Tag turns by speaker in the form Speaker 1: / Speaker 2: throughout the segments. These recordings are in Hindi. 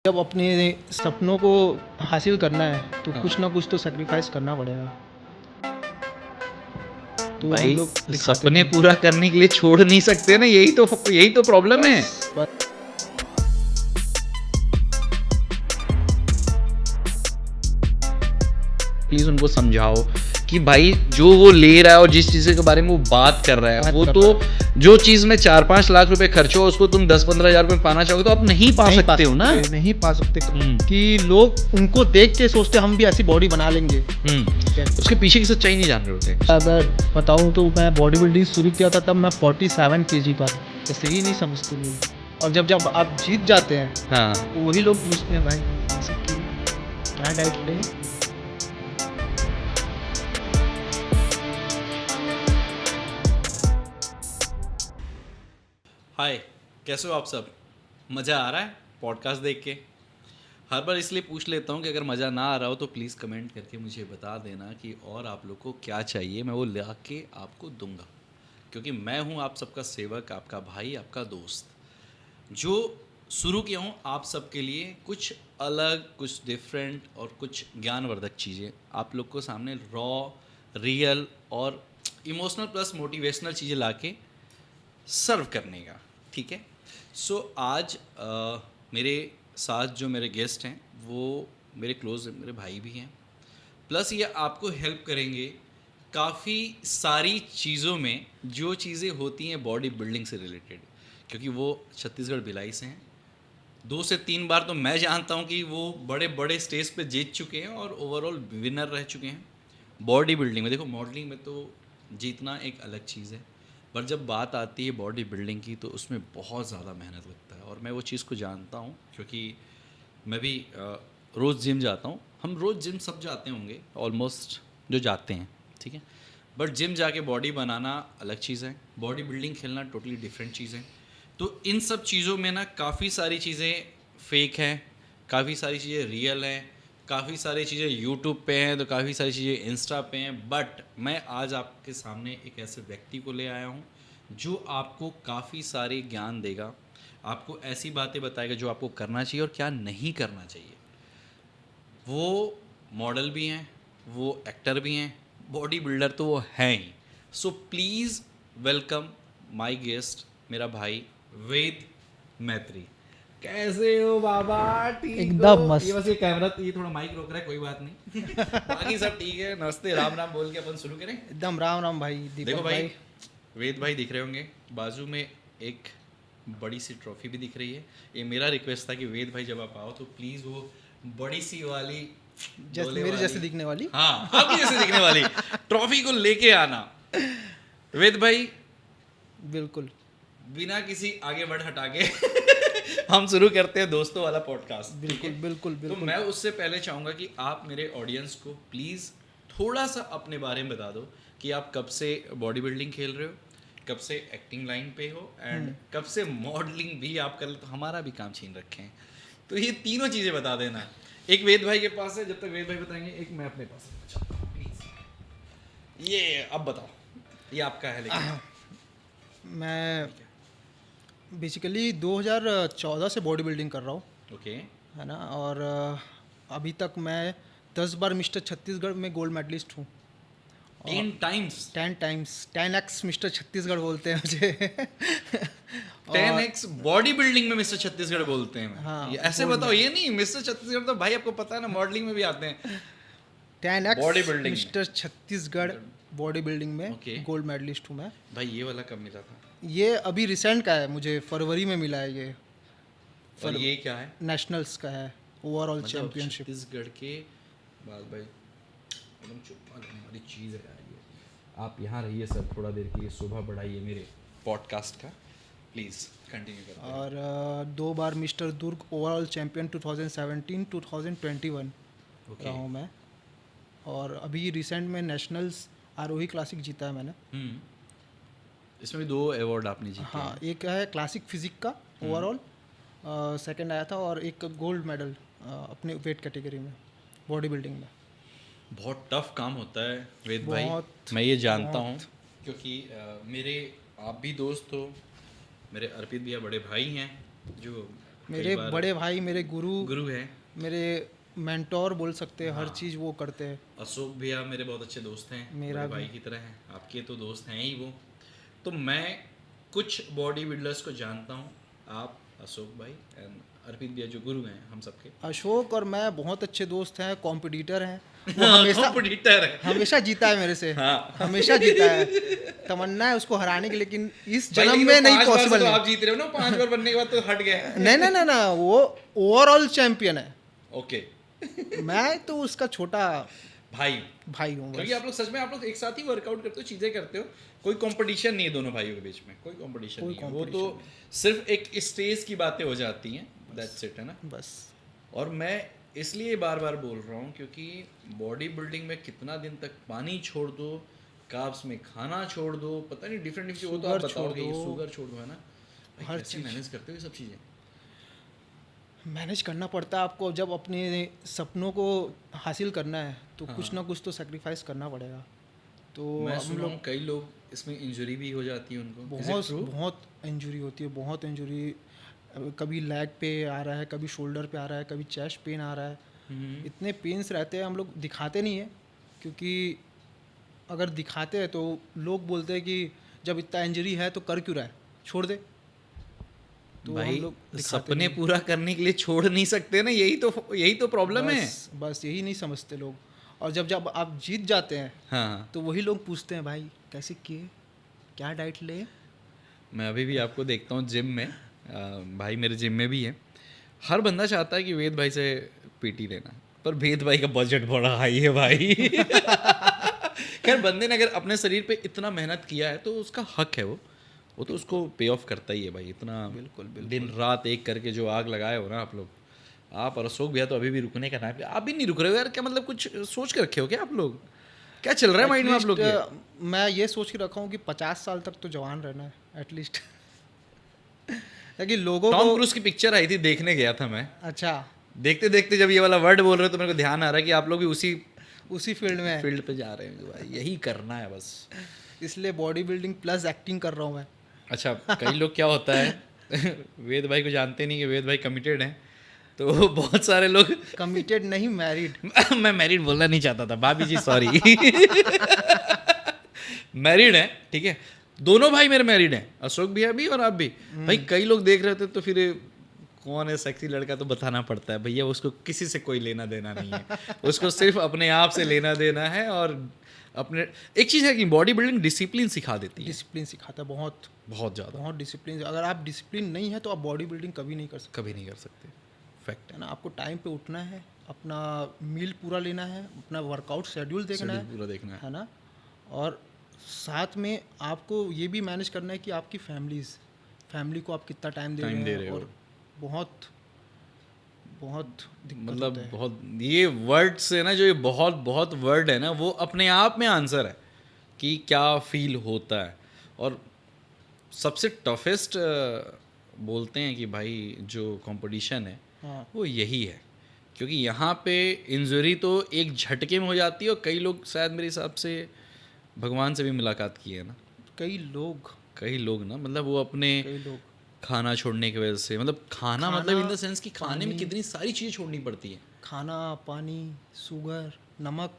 Speaker 1: जब अपने सपनों को हासिल करना है तो कुछ ना कुछ तो सेक्रीफाइस करना पड़ेगा। तो हम
Speaker 2: भाई
Speaker 1: लोग दिखाते
Speaker 2: सपने
Speaker 1: नहीं।
Speaker 2: पूरा करने के लिए छोड़ नहीं सकते ना, यही तो प्रॉब्लम है।
Speaker 1: बस
Speaker 2: प्लीज उनको समझाओ कि भाई जो वो ले रहा है और जिस चीज के बारे में वो बात कर रहा है वो तो जो चीज में 4-5 लाख रुपए खर्च हो उसको तुम 10-15 हजार रुपए पाना चाहोगे तो आप नहीं पा सकते हो ना।
Speaker 1: नहीं पा सकते कि लोग उनको देख के सोचते हम भी ऐसी बॉडी बना लेंगे।
Speaker 2: उसके पीछे की सच्चाई नहीं जान रहे होते।
Speaker 1: अगर बताऊं तो मैं बॉडी बिल्डिंग शुरू किया था तब मैं 47 kg पर, ऐसे ही नहीं समझते लोग। और जब आप जीत जाते हैं
Speaker 2: हाँ
Speaker 1: तो वही लोग पूछते हैं भाई क्या डाइट ले।
Speaker 3: हाय, कैसे हो आप सब? मज़ा आ रहा है पॉडकास्ट देख के? हर बार इसलिए पूछ लेता हूँ कि अगर मज़ा ना आ रहा हो तो प्लीज़ कमेंट करके मुझे बता देना कि और आप लोग को क्या चाहिए, मैं वो ला के आपको दूंगा। क्योंकि मैं हूँ आप सबका सेवक, आपका भाई, आपका दोस्त, जो शुरू किया हूँ आप सबके लिए कुछ अलग, कुछ डिफरेंट और कुछ ज्ञानवर्धक चीज़ें आप लोग को सामने रॉ, रियल और इमोशनल प्लस मोटिवेशनल चीज़ें ला के सर्व करने का। ठीक है। सो आज मेरे साथ जो मेरे गेस्ट हैं वो मेरे क्लोज मेरे भाई भी हैं, प्लस ये आपको हेल्प करेंगे काफ़ी सारी चीज़ों में जो चीज़ें होती हैं बॉडी बिल्डिंग से रिलेटेड, क्योंकि वो छत्तीसगढ़ भिलाई से हैं। 2 से 3 बार तो मैं जानता हूँ कि वो बड़े बड़े स्टेज पे जीत चुके हैं और ओवरऑल विनर रह चुके हैं बॉडी बिल्डिंग में। देखो, मॉडलिंग में तो जीतना एक अलग चीज़ है, पर जब बात आती है बॉडी बिल्डिंग की तो उसमें बहुत ज़्यादा मेहनत लगता है। और मैं वो चीज़ को जानता हूँ क्योंकि मैं भी रोज़ जिम जाता हूँ। हम रोज़ जिम सब जाते होंगे ऑलमोस्ट, जो जाते हैं, ठीक है। बट जिम जाके बॉडी बनाना अलग चीज़ है, बॉडी बिल्डिंग खेलना टोटली डिफरेंट चीज़ है। तो इन सब चीज़ों में ना काफ़ी सारी चीज़ें फेक हैं, काफ़ी सारी चीज़ें रियल हैं, काफ़ी सारी चीज़ें यूट्यूब पे हैं, तो काफ़ी सारी चीज़ें इंस्टा पे हैं। बट मैं आज आपके सामने एक ऐसे व्यक्ति को ले आया हूँ जो आपको काफ़ी सारे ज्ञान देगा, आपको ऐसी बातें बताएगा जो आपको करना चाहिए और क्या नहीं करना चाहिए। वो मॉडल भी हैं, वो एक्टर भी हैं, बॉडी बिल्डर तो वो हैं ही। So please welcome my guest, मेरा भाई वेद मैत्री। कैसे हो बाबा? ठीक
Speaker 1: एकदम
Speaker 3: हो?
Speaker 1: मस्त।
Speaker 3: ये बस ये कैमरा, ये थोड़ा माइक रोक रहा है, कोई बात नहीं। बाकी सब ठीक है। नमस्ते, राम राम बोल के अपन शुरू करें।
Speaker 1: एकदम राम राम भाई। दीपक
Speaker 3: देखो भाई, वेद भाई दिख रहे होंगे, बाजू में एक बड़ी सी ट्रॉफी भी दिख रही है। ये मेरा रिक्वेस्ट था कि वेद भाई जब आप आओ तो प्लीज़ वो बड़ी सी वाली,
Speaker 1: जैसे मेरे जैसे दिखने वाली,
Speaker 3: हाँ आपकी जैसे दिखने वाली ट्रॉफी को लेके आना। वेद भाई,
Speaker 1: बिल्कुल
Speaker 3: बिना किसी आगे बढ़ हटा के हम शुरू करते हैं दोस्तों वाला पॉडकास्ट।
Speaker 1: बिल्कुल बिल्कुल
Speaker 3: तो
Speaker 1: बिल्कुल।
Speaker 3: मैं उससे पहले चाहूँगा कि आप मेरे ऑडियंस को प्लीज़ थोड़ा सा अपने बारे में बता दो कि आप कब से बॉडी बिल्डिंग खेल रहे हो, कब से एक्टिंग लाइन पे हो, एंड कब से मॉडलिंग भी आप कर ले, तो हमारा भी काम छीन रखे हैं। तो ये तीनों चीज़ें बता देना। एक वेद भाई के पास है, जब तक वेद भाई बताएंगे एक मैं अपने पास है। अच्छा, प्लीज़ ये अब बताओ, ये आपका है। लेकिन
Speaker 1: मैं बेसिकली 2014 से बॉडी बिल्डिंग कर रहा हूँ,
Speaker 3: ओके,
Speaker 1: है ना। और अभी तक मैं 10 बार मिस्टर छत्तीसगढ़ में गोल्ड मेडलिस्ट हूँ।
Speaker 3: 10 times
Speaker 1: 10 times 10x mister Chhattisgarh बोलते हैं मुझे।
Speaker 3: 10x बॉडी बिल्डिंग में मिस्टर छत्तीसगढ़ बोलते हैं।
Speaker 1: हाँ,
Speaker 3: ये ऐसे बताओ, ये नहीं मिस्टर छत्तीसगढ़ तो भाई आपको पता है ना, मॉडलिंग में भी आते हैं।
Speaker 1: 10x
Speaker 3: body building
Speaker 1: mister Chhattisgarh body building में
Speaker 3: ओके।
Speaker 1: गोल्ड मेडलिस्ट हूँ मैं।
Speaker 3: भाई ये वाला कब मिला था?
Speaker 1: ये अभी रिसेंट का है, मुझे फरवरी में मिला है ये।
Speaker 3: और ये क्या है?
Speaker 1: नेशनल्स का है, ओवरऑल
Speaker 3: मतलब
Speaker 1: चैंपियनशिप।
Speaker 3: छत्तीसगढ़ के बाद भाई एकदम चुप्पा लेने वाली चीज़ है यार ये। आप यहाँ रहिए सर थोड़ा देर की, शोभा बढ़ाइए मेरे पॉडकास्ट का, प्लीज़ कंटिन्यू करें।
Speaker 1: और 2 बार मिस्टर दुर्ग ओवरऑल चैंपियन 2017 2021 रहा हूँ मैं। और अभी रिसेंट में नेशनल्स आरोही क्लासिक जीता है मैंने।
Speaker 3: इसमें भी 2 अवार्ड आपने जीते
Speaker 1: हाँ,
Speaker 3: हैं।
Speaker 1: एक है क्लासिक फिजिक का ओवरऑल, सेकंड आया था, और एक गोल्ड मेडल अपने वेट कैटेगरी में बॉडी बिल्डिंग में।
Speaker 3: बहुत टफ काम होता है वेद भाई,
Speaker 1: बहुत,
Speaker 3: मैं ये जानता हूँ, क्योंकि मेरे आप भी दोस्त हो, मेरे अर्पित भैया बड़े भाई हैं जो
Speaker 1: मेरे बड़े भाई, मेरे
Speaker 3: गुरु है।
Speaker 1: मेरे मेंटोर बोल सकते हैं, हर चीज़ वो करते हैं।
Speaker 3: अशोक भैया मेरे बहुत अच्छे दोस्त हैं,
Speaker 1: मेरा
Speaker 3: बड़े भाई की तरह हैं, आपके तो दोस्त हैं ही वो। तो मैं कुछ बॉडी बिल्डर्स को जानता हूँ, आप, अशोक भाई एंड अर्पित भैया जो गुरु हैं हम सबके।
Speaker 1: अशोक और मैं बहुत अच्छे दोस्त हैं, कॉम्पिटिटर हैं। वो हमेशा
Speaker 3: कॉम्पिटिटर है।
Speaker 1: हमेशा जीता है मेरे से।
Speaker 3: हाँ।
Speaker 1: हमेशा जीता है। तमन्ना है उसको हराने की, लेकिन इस
Speaker 3: भाई,
Speaker 1: जन्म
Speaker 3: लेकिन
Speaker 1: में
Speaker 3: वो
Speaker 1: नहीं
Speaker 3: 5 बार से
Speaker 1: पॉसिबल
Speaker 3: तो
Speaker 1: है।
Speaker 3: आप जीत रहे हो ना, 5 बार बनने के बाद तो हट गए।
Speaker 1: नहीं नहीं नहीं ना, वो ओवरऑल चैंपियन है।
Speaker 3: ओके
Speaker 1: मैं तो उसका छोटा
Speaker 3: भाई,
Speaker 1: भाई हूँ
Speaker 3: क्योंकि आप लोग सच में आप लोग एक साथ ही वर्कआउट करते हो, चीजें करते हो, कोई कंपटीशन नहीं है दोनों भाइयों के बीच में, कोई कंपटीशन नहीं है। वो तो सिर्फ एक स्टेज की बातें हो जाती हैं, दैट्स इट, है ना।
Speaker 1: बस।
Speaker 3: और मैं इसलिए बार बार बोल रहा हूँ क्योंकि बॉडी बिल्डिंग में कितना दिन तक पानी छोड़ दो, कार्ब्स में खाना छोड़ दो, पता नहीं डिफरेंट वो तो आप बताओगे, शुगर छोड़ दो, है ना। हर चीज मैनेज करते हो ये सब चीज़ें।
Speaker 1: मैनेज करना पड़ता है आपको। जब अपने सपनों को हासिल करना है तो कुछ ना कुछ तो सेक्रीफाइस करना पड़ेगा। तो
Speaker 3: मैं
Speaker 1: हम
Speaker 3: सुना
Speaker 1: लोग
Speaker 3: हूँ कई लोग इसमें इंजरी भी हो जाती है उनको।
Speaker 1: बहुत इंजरी होती है, बहुत इंजरी। कभी लेग पे आ रहा है, कभी शोल्डर पे आ रहा है, कभी चेस्ट पेन आ रहा है। इतने पेन्स रहते हैं, हम लोग दिखाते नहीं है, क्योंकि अगर दिखाते हैं तो लोग बोलते हैं कि जब इतना इंजरी है तो कर क्यों रहा है, छोड़ दे। तो
Speaker 3: भाई
Speaker 1: हम लोग
Speaker 3: सपने पूरा करने के लिए छोड़ नहीं सकते ना, यही तो प्रॉब्लम है।
Speaker 1: बस यही नहीं समझते लोग। और जब आप जीत जाते हैं
Speaker 3: हाँ,
Speaker 1: तो वही लोग पूछते हैं भाई कैसे किए, क्या डाइट ले।
Speaker 3: मैं अभी भी आपको देखता हूँ जिम में, भाई मेरे जिम में भी है। हर बंदा चाहता है कि वेद भाई से पीटी लेना, पर वेद भाई का बजट बड़ा हाई है भाई। खैर बंदे ने अगर अपने शरीर पे इतना मेहनत किया है तो उसका हक है, वो तो उसको पे ऑफ करता ही है भाई। इतना
Speaker 1: बिल्कुल
Speaker 3: दिन रात एक करके जो आग लगाए हो ना आप लोग, आप और अशोक भैया तो अभी भी रुकने का नाम पे। आप भी नहीं रुक रहे हो यार, क्या मतलब कुछ सोच के रखे हो क्या आप लोग? क्या चल रहा है माइंड में आप लोग के?
Speaker 1: मैं ये सोच के रखा हूँ कि 50 साल तक तो जवान रहना है एटलीस्ट। ताकि लोगों
Speaker 3: टॉम
Speaker 1: को।
Speaker 3: क्रूज की पिक्चर आई थी, देखने गया था मैं।
Speaker 1: अच्छा।
Speaker 3: देखते देखते जब ये वाला वर्ड बोल रहे हो तो मेरे को ध्यान आ रहा है कि आप लोग भी उसी
Speaker 1: फील्ड में
Speaker 3: फील्ड पे जा रहे हैं भाई, यही करना है बस।
Speaker 1: इसलिए बॉडी बिल्डिंग प्लस एक्टिंग कर रहा हूँ मैं।
Speaker 3: अच्छा, कई लोग क्या होता है वेद भाई को जानते नहीं कि वेद भाई कमिटेड हैं, तो बहुत सारे लोग
Speaker 1: कमिटेड नहीं, मैरिड।
Speaker 3: मैं मैरिड बोलना नहीं चाहता था भाभी जी, सॉरी। मैरिड है, ठीक है, दोनों भाई मेरे मैरिड हैं, अशोक भैया भी और आप भी। भाई कई लोग देख रहे थे तो फिर कौन है सेक्सी लड़का तो बताना पड़ता है भैया, उसको किसी से कोई लेना देना नहीं है, उसको सिर्फ अपने आप से लेना देना है। और अपने एक चीज़ है कि बॉडी बिल्डिंग डिसिप्लिन सिखा देती है,
Speaker 1: डिसिप्लिन सिखाता है बहुत
Speaker 3: बहुत ज़्यादा,
Speaker 1: बहुत डिसिप्लिन। अगर आप डिसिप्लिन नहीं है तो आप बॉडी बिल्डिंग कभी नहीं कर सकते,
Speaker 3: कभी नहीं कर सकते, फैक्ट
Speaker 1: है ना। आपको टाइम पे उठना है, अपना मील पूरा लेना है, अपना वर्कआउट शेड्यूल देखना है,
Speaker 3: पूरा देखना है
Speaker 1: ना। और साथ में आपको ये भी मैनेज करना है कि आपकी फैमिली को आप कितना टाइम दे रहे हो। और बहुत बहुत दिक्कत
Speaker 3: मतलब
Speaker 1: होता है।
Speaker 3: बहुत ये वर्ड से ना, जो ये बहुत बहुत वर्ड है ना, वो अपने आप में आंसर है कि क्या फील होता है। और सबसे टफेस्ट बोलते हैं कि भाई जो कंपटीशन है
Speaker 1: हाँ।
Speaker 3: वो यही है, क्योंकि यहाँ पे इंजरी तो एक झटके में हो जाती है। और कई लोग शायद मेरे हिसाब से भगवान से भी मुलाकात की है ना,
Speaker 1: कई लोग
Speaker 3: ना, मतलब वो अपने
Speaker 1: कई लोग
Speaker 3: खाना छोड़ने की वजह से, मतलब खाना मतलब इन द सेंस कि खाने में कितनी सारी चीज़ें छोड़नी पड़ती हैं,
Speaker 1: खाना, पानी, शुगर, नमक,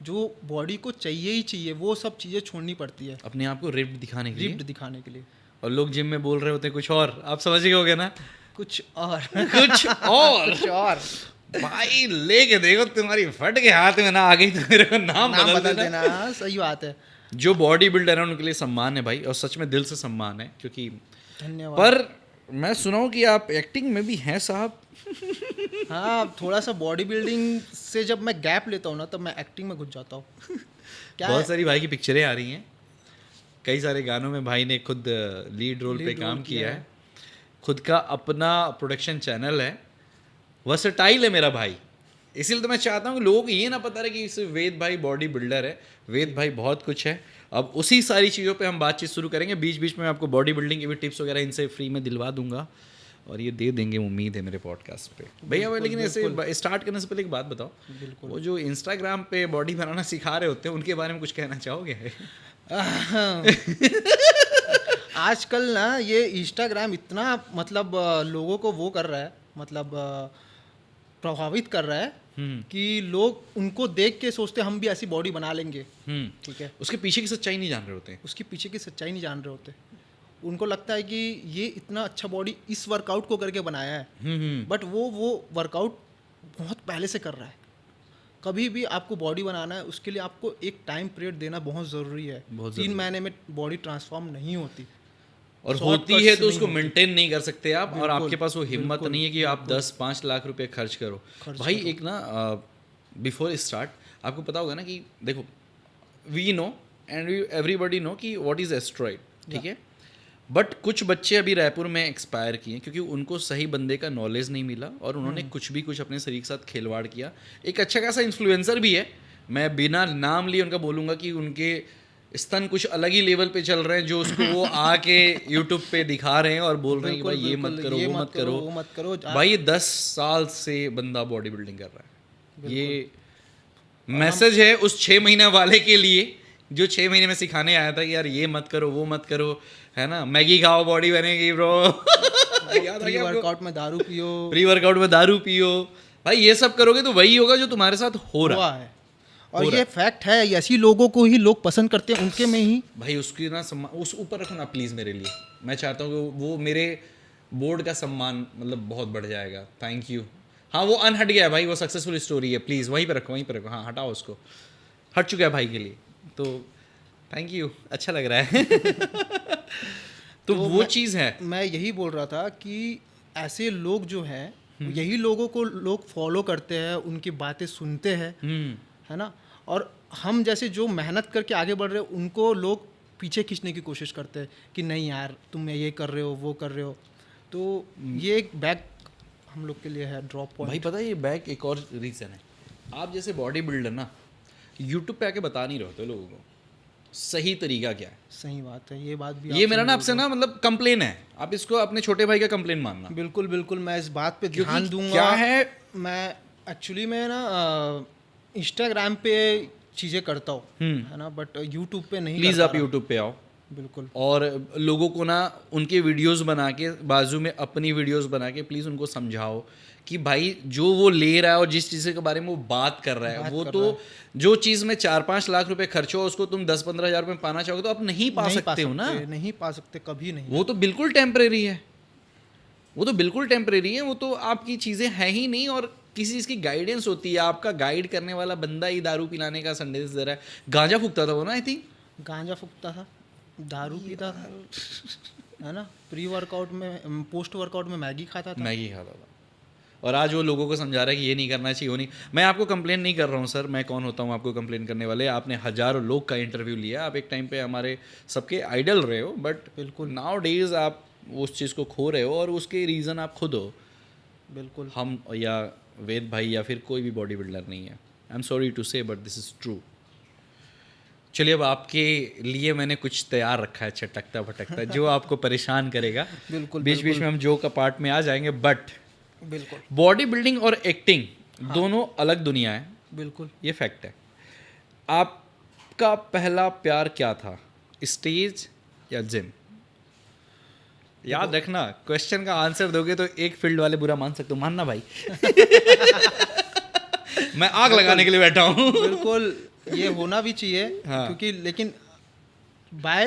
Speaker 1: जो बॉडी को चाहिए ही चाहिए, वो सब चीज़ें छोड़नी पड़ती है
Speaker 3: अपने आप को रिप्ड दिखाने के लिए।
Speaker 1: रिप्ड दिखाने के लिए।
Speaker 3: और लोग जिम में बोल रहे होते हैं कुछ और, आप समझ गए होगे ना,
Speaker 1: कुछ और
Speaker 3: कुछ और
Speaker 1: कुछ और
Speaker 3: भाई लेके देखो, तुम्हारी फट के हाथ में ना आ गई तो मेरे को नाम बदल देना।
Speaker 1: हाँ, सही बात है।
Speaker 3: जो बॉडी बिल्डर है उनके लिए सम्मान है भाई, और सच में दिल से सम्मान है, क्योंकि
Speaker 1: धन्यवाद।
Speaker 3: पर मैं सुना हूँ कि आप एक्टिंग में भी हैं साहब।
Speaker 1: हाँ, थोड़ा सा बॉडी बिल्डिंग से जब मैं गैप लेता हूँ ना, तब मैं एक्टिंग में घुस जाता हूँ। क्या
Speaker 3: बहुत सारी भाई की पिक्चरें आ रही हैं, कई सारे गानों में भाई ने खुद लीड रोल पे काम किया है, खुद का अपना प्रोडक्शन चैनल है, वर्सेटाइल है मेरा भाई। इसीलिए तो मैं चाहता हूँ कि लोगों को ये ना पता रहे कि सिर्फ वेद भाई बॉडी बिल्डर है, वेद भाई बहुत कुछ है। अब उसी सारी चीज़ों पे हम बातचीत शुरू करेंगे, बीच बीच में आपको बॉडी बिल्डिंग की भी टिप्स वगैरह इनसे फ्री में दिलवा दूंगा, और ये दे देंगे उम्मीद है मेरे पॉडकास्ट पे भैया। लेकिन ऐसे स्टार्ट करने से पहले एक बात बताओ, वो जो इंस्टाग्राम पे बॉडी बनाना सिखा रहे होते हैं उनके बारे में कुछ कहना चाहोगे?
Speaker 1: आजकल ना ये इंस्टाग्राम इतना मतलब लोगों को वो कर रहा है, मतलब प्रभावित कर रहा है कि लोग उनको देख के सोचते हम भी ऐसी बॉडी बना लेंगे। ठीक है,
Speaker 3: उसके पीछे की सच्चाई नहीं जान रहे होते हैं।
Speaker 1: उसके पीछे की सच्चाई नहीं जान रहे होते। उनको लगता है कि ये इतना अच्छा बॉडी इस वर्कआउट को करके बनाया है, बट वो वर्कआउट बहुत पहले से कर रहा है। कभी भी आपको बॉडी बनाना है, उसके लिए आपको एक टाइम पीरियड देना बहुत ज़रूरी है। 3 महीने में बॉडी ट्रांसफॉर्म नहीं होती,
Speaker 3: और होती है तो उसको मेंटेन नहीं कर सकते आप, और आपके पास वो हिम्मत नहीं है कि आप 10-5 लाख रुपए खर्च करो। भाई एक ना बिफोर स्टार्ट आपको पता होगा ना कि देखो, we know and everybody know कि व्हाट इज एस्ट्रॉइड, ठीक है, बट कुछ बच्चे अभी रायपुर में एक्सपायर किए क्योंकि उनको सही बंदे का नॉलेज नहीं मिला और उन्होंने कुछ अपने शरीर के साथ खिलवाड़ किया। एक अच्छा खासा इन्फ्लुएंसर भी है, मैं बिना नाम लिए उनका बोलूँगा कि उनके स्तन कुछ अलग ही लेवल पे चल रहे हैं, जो उसको वो आके यूट्यूब पे दिखा रहे हैं और बोल रहे हैं कि भाई ये मत करो, वो मत करो,
Speaker 1: वो मत करो।
Speaker 3: भाई 10 साल से बंदा बॉडी बिल्डिंग कर रहा है। ये मैसेज है उस 6 महीने वाले के लिए जो 6 महीने में सिखाने आया था कि यार ये मत करो, वो मत करो, है ना, मैगी खाओ बॉडी बनेगी ब्रो।
Speaker 1: प्री वर्कआउट में दारू पियो,
Speaker 3: प्री वर्कआउट में दारू पियो, भाई ये सब करोगे तो वही होगा जो तुम्हारे साथ हो रहा है।
Speaker 1: और ये फैक्ट है, ऐसी लोगों को ही लोग पसंद करते हैं, उनके में ही।
Speaker 3: भाई उसकी ना उस ऊपर रखो ना प्लीज मेरे लिए, मैं चाहता हूँ कि वो मेरे बोर्ड का सम्मान मतलब बहुत बढ़ जाएगा। Thank you. हाँ वो अनहट गया भाई, वो सक्सेसफुल स्टोरी है, प्लीज वहीं पे रखो, वहीं पे रखो। हाँ हटाओ उसको, हट चुका है भाई के लिए, तो थैंक यू, अच्छा लग रहा है। तो वो चीज़ है,
Speaker 1: मैं यही बोल रहा था कि ऐसे लोग जो हैं, यही लोगों को लोग फॉलो करते हैं, उनकी बातें सुनते हैं, है ना, और हम जैसे जो मेहनत करके आगे बढ़ रहे हैं उनको लोग पीछे खींचने की कोशिश करते हैं कि नहीं यार तुम ये कर रहे हो, वो कर रहे हो। तो ये एक बैक हम लोग के लिए है ड्रॉप पॉइंट।
Speaker 3: भाई पता है ये बैक एक और रीज़न है, आप जैसे बॉडी बिल्डर ना यूट्यूब पे आके बता नहीं रहे होते लोगों को सही तरीका क्या है।
Speaker 1: सही बात है, ये बात भी
Speaker 3: ये मेरा ना आपसे ना मतलब कंप्लेन है, आप इसको अपने छोटे भाई का कंप्लेन मानना।
Speaker 1: बिल्कुल बिल्कुल, मैं इस बात पे ध्यान दूंगा।
Speaker 3: क्या है,
Speaker 1: मैं एक्चुअली में ना इंस्टाग्राम पे चीज़ें करता हूँ, है ना, बट यूट्यूब पे नहीं।
Speaker 3: प्लीज़ आप यूट्यूब पे आओ,
Speaker 1: बिल्कुल,
Speaker 3: और लोगों को ना उनके वीडियोस बना के बाजू में अपनी वीडियोस बना के प्लीज़ उनको समझाओ कि भाई जो वो ले रहा है और जिस चीज़ के बारे में वो बात कर रहा है, वो तो जो चीज़ में 4-5 लाख रुपए खर्च हो उसको तुम 10-15 हज़ार रुपये पाना चाहोगे तो आप नहीं पा सकते हो ना,
Speaker 1: नहीं पा सकते, कभी नहीं।
Speaker 3: वो तो बिल्कुल टेम्परेरी है, वो तो बिल्कुल टेम्परेरी है, वो तो आपकी चीज़ें हैं ही नहीं, और किसी चीज़ की गाइडेंस होती है, आपका गाइड करने वाला बंदा ही दारू पिलाने का संदेश दे रहा है। गांजा फूकता था वो ना, आई थिंक
Speaker 1: गांजा फूकता था, दारू पीता था, है ना, प्री वर्कआउट में, पोस्ट वर्कआउट में मैगी खाता था,
Speaker 3: और आज वो लोगों को समझा रहा है कि ये नहीं करना चाहिए, वो नहीं। मैं आपको कंप्लेन नहीं कर रहा हूँ सर, मैं कौन होता हूँ आपको कंप्लेन करने वाले। आपने हज़ारों लोग का इंटरव्यू लिया, आप एक टाइम पे हमारे सबके आइडल रहे हो, बट
Speaker 1: बिल्कुल
Speaker 3: नाउ डेज आप उस चीज़ को खो रहे हो और उसके रीज़न आप खुद हो।
Speaker 1: बिल्कुल,
Speaker 3: हम या वेद भाई या फिर कोई भी बॉडी बिल्डर नहीं है। आई एम सॉरी टू से बट दिस इज़ ट्रू। चलिए अब आपके लिए मैंने कुछ तैयार रखा है चटकता भटकता जो आपको परेशान करेगा।
Speaker 1: बिल्कुल,
Speaker 3: बीच बीच में हम जो का पार्ट में आ जाएंगे, बट
Speaker 1: बिल्कुल
Speaker 3: बॉडी बिल्डिंग और एक्टिंग दोनों अलग दुनिया है,
Speaker 1: बिल्कुल,
Speaker 3: ये फैक्ट है। आपका पहला प्यार क्या था, स्टेज या जिम? याद रखना, क्वेश्चन का आंसर दोगे तो एक फील्ड वाले बुरा मान सकते हो, मानना भाई। मैं आग लगाने के लिए बैठा हूँ।
Speaker 1: बिल्कुल, ये होना भी चाहिए।
Speaker 3: हाँ।
Speaker 1: क्योंकि लेकिन बाय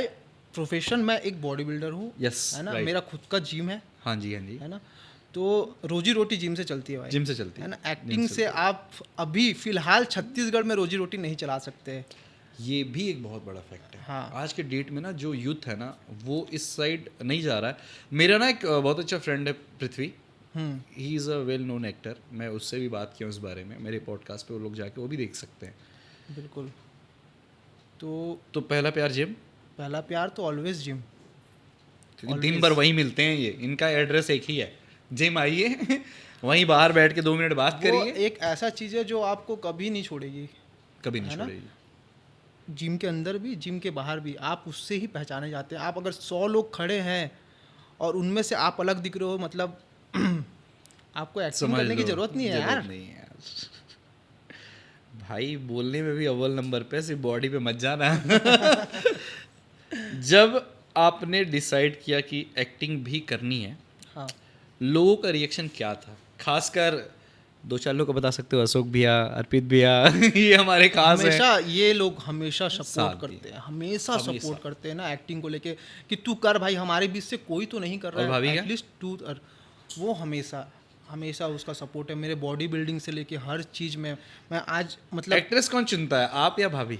Speaker 1: प्रोफेशन मैं एक बॉडी बिल्डर हूँ,
Speaker 3: Yes,
Speaker 1: है ना,
Speaker 3: right.
Speaker 1: मेरा खुद का जिम है,
Speaker 3: हाँ जी, हाँ जी,
Speaker 1: है ना, तो रोजी रोटी जिम से चलती है भाई,
Speaker 3: जिम से चलती
Speaker 1: है ना। एक्टिंग से आप अभी फिलहाल छत्तीसगढ़ में रोजी रोटी नहीं चला सकते।
Speaker 3: ये भी एक बहुत बड़ा फैक्ट है।
Speaker 1: हाँ।
Speaker 3: आज के डेट में ना जो यूथ है ना वो इस साइड नहीं जा रहा है। मेरा ना एक बहुत अच्छा फ्रेंड है Prithvi, he is a well known actor, मैं उससे भी बात किया उस बारे में, मेरे पॉडकास्ट पे वो लोग जाके वो भी देख सकते हैं।
Speaker 1: बिल्कुल, तो
Speaker 3: पहला प्यार जिम?
Speaker 1: पहला प्यार तो ऑलवेज जिम,
Speaker 3: क्योंकि दिन भर वहीं मिलते हैं, ये इनका एड्रेस एक ही है, जिम आइए, वहीं बाहर बैठ के 2 मिनट बात
Speaker 1: वो
Speaker 3: करिए।
Speaker 1: एक ऐसा चीज़ है जो आपको कभी नहीं छोड़ेगी,
Speaker 3: कभी नहीं
Speaker 1: है ना?
Speaker 3: छोड़ेगी।
Speaker 1: जिम के अंदर भी जिम के बाहर भी आप उससे ही पहचाने जाते हैं। आप अगर 100 लोग खड़े हैं और उनमें से आप अलग दिख रहे हो, मतलब आपको एक्टिंग करने की जरूरत नहीं है यार।
Speaker 3: नहीं है यार। भाई बोलने में भी अव्वल नंबर पे, सिर्फ बॉडी पे मत जाना। जब आपने डिसाइड किया कि एक्टिंग भी करनी है,
Speaker 1: हाँ,
Speaker 3: लोगों का रिएक्शन क्या था? खासकर 2-4 लोग को बता सकते हो, अशोक भैया, अर्पित भैया ये हमारे खास हैं।
Speaker 1: हमेशा ये लोग हमेशा
Speaker 3: साथ
Speaker 1: सपोर्ट
Speaker 3: दिए।
Speaker 1: करते हैं, हमेशा सपोर्ट करते हैं ना एक्टिंग को लेके कि तू कर भाई, हमारे बीच से कोई तो नहीं कर
Speaker 3: और
Speaker 1: रहा
Speaker 3: भाभी
Speaker 1: है,
Speaker 3: क्या?
Speaker 1: एटलीस्ट तू कर। वो हमेशा उसका सपोर्ट है, मेरे बॉडी बिल्डिंग से लेके हर चीज़ में। मैं आज मतलब
Speaker 3: एक्ट्रेस कौन चुनता है, आप या भाभी?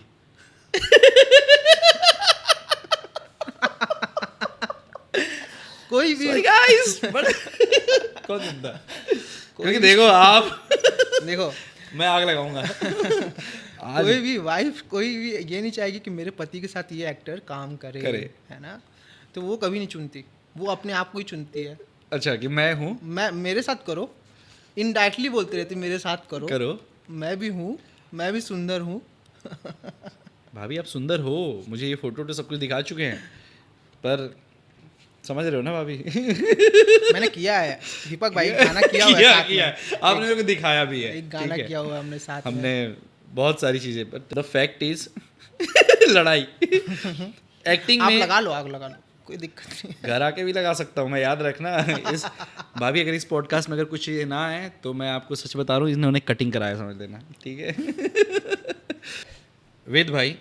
Speaker 1: कोई भी
Speaker 3: गाइस कौन चुनता है? क्योंकि देखो आप
Speaker 1: देखो
Speaker 3: मैं आग लगाऊंगा।
Speaker 1: कोई भी वाइफ कोई भी ये नहीं चाहेगी कि मेरे पति के साथ ये एक्टर काम करे, है ना। तो वो कभी नहीं चुनती, वो अपने आप को ही चुनती है।
Speaker 3: अच्छा कि मैं हूँ,
Speaker 1: मैं मेरे साथ करो, इनडायरेक्टली बोलते रहती मेरे साथ करो, मैं भी हूँ, मैं भी सुंदर हूँ।
Speaker 3: भाभी आप सुंदर हो, मुझे ये फोटो तो सब कुछ दिखा चुके हैं, पर समझ रहे हो ना भाभी?
Speaker 1: मैंने किया है दीपक भाई, गाना किया हुआ है साथ
Speaker 3: किया
Speaker 1: में।
Speaker 3: है। आपने मेरे को दिखाया भी है,
Speaker 1: एक गाना
Speaker 3: ठीक है?
Speaker 1: किया हुआ है हमने साथ में।
Speaker 3: हमने बहुत सारी चीजें, बट द फैक्ट इज लड़ाई एक्टिंग
Speaker 1: आप
Speaker 3: में
Speaker 1: लगा लो, आग लगा लो, कोई दिक्कत नहीं है।
Speaker 3: घर आके भी लगा सकता हूँ मैं, याद रखना। इस भाभी अगर इस पॉडकास्ट में अगर कुछ चीज़ें ना आए तो मैं आपको सच बता रहा हूँ, इन्होंने कटिंग कराया, समझ लेना, ठीक है? वेद भाई